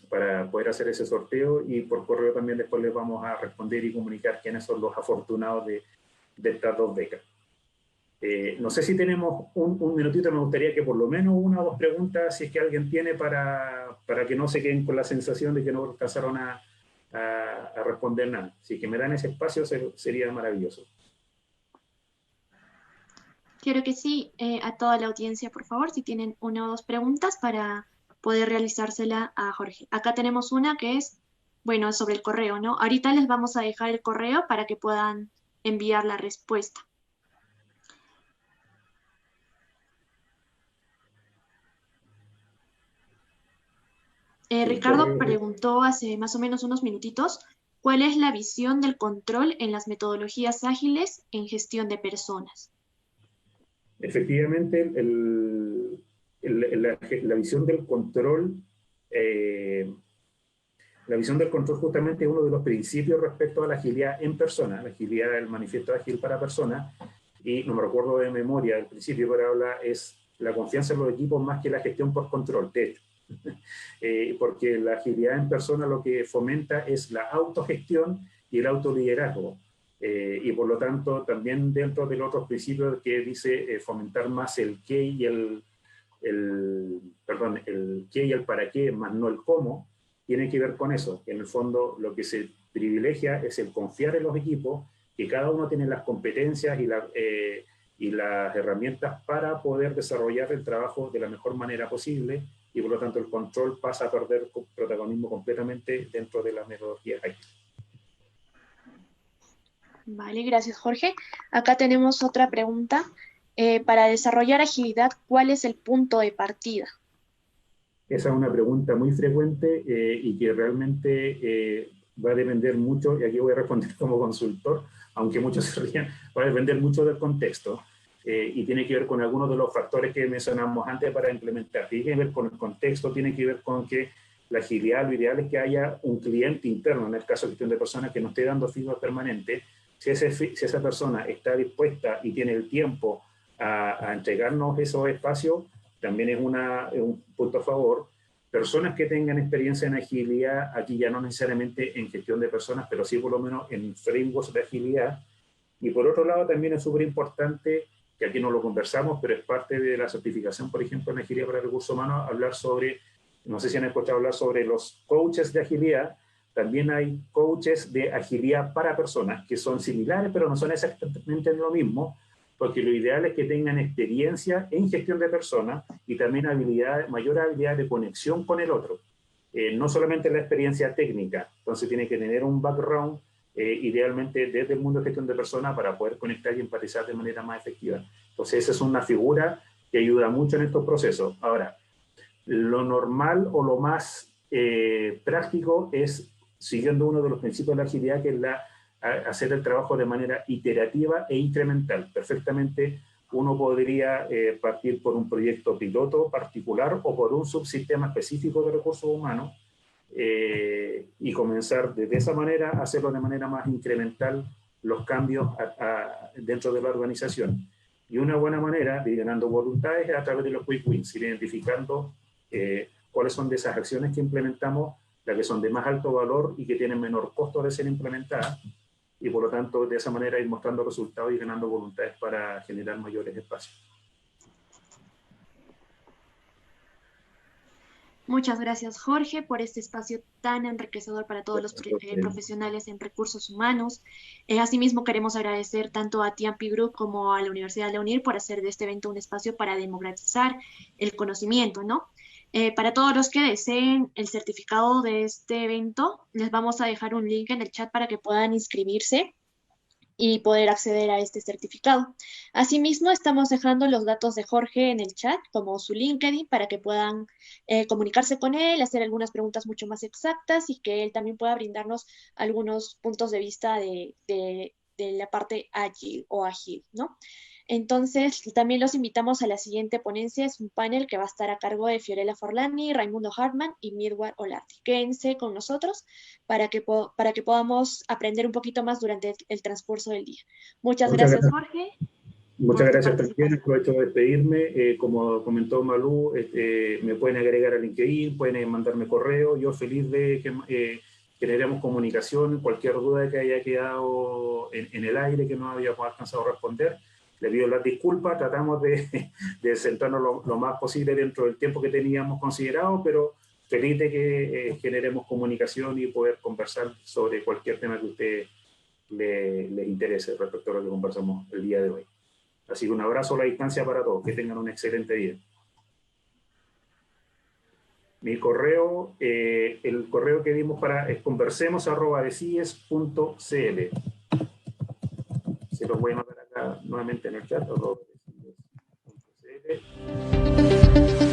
B: para poder hacer ese sorteo, y por correo también después les vamos a responder y comunicar quiénes son los afortunados de estas 2 becas. No sé si tenemos un minutito, me gustaría que por lo menos 1 o 2 preguntas, si es que alguien tiene, para que no se queden con la sensación de que no alcanzaron a responder nada. Si es que me dan ese espacio, sería maravilloso.
A: Quiero que sí, a toda la audiencia, por favor, si tienen 1 o 2 preguntas para poder realizársela a Jorge. Acá tenemos una que es, bueno, sobre el correo, ¿no? Ahorita les vamos a dejar el correo para que puedan enviar la respuesta. Ricardo preguntó hace más o menos unos minutitos, ¿cuál es la visión del control en las metodologías ágiles en gestión de personas?
B: Efectivamente, la visión del control, justamente es uno de los principios respecto a la agilidad en persona, la agilidad del manifiesto ágil para personas, y no me recuerdo de memoria el principio, pero habla es la confianza en los equipos más que la gestión por control, de hecho. Porque la agilidad en persona lo que fomenta es la autogestión y el autoliderazgo. Y por lo tanto, también dentro del otro principio que dice fomentar más el qué y el qué y el para qué, más no el cómo, tiene que ver con eso. En el fondo, lo que se privilegia es el confiar en los equipos, que cada uno tiene las competencias y las herramientas para poder desarrollar el trabajo de la mejor manera posible, y por lo tanto el control pasa a perder protagonismo completamente dentro de las metodologías ágiles.
A: Vale, gracias Jorge. Acá tenemos otra pregunta. Para desarrollar agilidad, ¿cuál es el punto de partida?
B: Esa es una pregunta muy frecuente y que realmente va a depender mucho, y aquí voy a responder como consultor, aunque muchos se rían, va a depender mucho del contexto y tiene que ver con algunos de los factores que mencionamos antes para implementar. Tiene que ver con el contexto, tiene que ver con que la agilidad, lo ideal es que haya un cliente interno, en el caso de gestión de personas, que no esté dando feedback permanente. Si esa persona está dispuesta y tiene el tiempo a entregarnos esos espacios, también es un punto a favor. Personas que tengan experiencia en agilidad, aquí ya no necesariamente en gestión de personas, pero sí por lo menos en frameworks de agilidad. Y por otro lado también es súper importante, que aquí no lo conversamos, pero es parte de la certificación, por ejemplo, en agilidad para recursos humanos, hablar sobre, no sé si han escuchado hablar sobre los coaches de agilidad. También hay coaches de agilidad para personas, que son similares, pero no son exactamente lo mismo, porque lo ideal es que tengan experiencia en gestión de personas y también mayor habilidad de conexión con el otro. No solamente la experiencia técnica, entonces tiene que tener un background, idealmente desde el mundo de gestión de personas, para poder conectar y empatizar de manera más efectiva. Entonces esa es una figura que ayuda mucho en estos procesos. Ahora, lo normal o lo más práctico es, siguiendo uno de los principios de la agilidad, que es hacer el trabajo de manera iterativa e incremental. Perfectamente uno podría partir por un proyecto piloto particular o por un subsistema específico de recursos humanos y comenzar de esa manera a hacerlo de manera más incremental los cambios dentro de la organización. Y una buena manera de ir ganando voluntades es a través de los quick wins, ir identificando cuáles son de esas acciones que implementamos las que son de más alto valor y que tienen menor costo de ser implementadas, y por lo tanto de esa manera ir mostrando resultados y ganando voluntades para generar mayores espacios.
A: Muchas gracias Jorge por este espacio tan enriquecedor para todos los profesionales en recursos humanos. Asimismo queremos agradecer tanto a TMP Group como a la Universidad de la UNIR por hacer de este evento un espacio para democratizar el conocimiento, ¿no? Para todos los que deseen el certificado de este evento, les vamos a dejar un link en el chat para que puedan inscribirse y poder acceder a este certificado. Asimismo, estamos dejando los datos de Jorge en el chat, como su LinkedIn, para que puedan comunicarse con él, hacer algunas preguntas mucho más exactas y que él también pueda brindarnos algunos puntos de vista de la parte ágil o ágil, ¿no? Entonces, también los invitamos a la siguiente ponencia. Es un panel que va a estar a cargo de Fiorella Forlani, Raimundo Hartman y Mirwar Olarte. Quédense con nosotros para que podamos aprender un poquito más durante el transcurso del día. Muchas gracias, Jorge.
B: Muchas gracias también, aprovecho de despedirme. Como comentó Malú, me pueden agregar a LinkedIn, pueden mandarme correo. Yo feliz de que generemos comunicación, cualquier duda que haya quedado en el aire que no habíamos alcanzado a responder. Le pido las disculpas, tratamos de centrarnos lo más posible dentro del tiempo que teníamos considerado, pero feliz de que generemos comunicación y poder conversar sobre cualquier tema que a usted le interese respecto a lo que conversamos el día de hoy. Así que un abrazo a la distancia para todos, que tengan un excelente día. Mi correo, el correo que dimos es conversemos@decies.cl. Se los voy a anotar acá nuevamente en el chat, @decies.cl.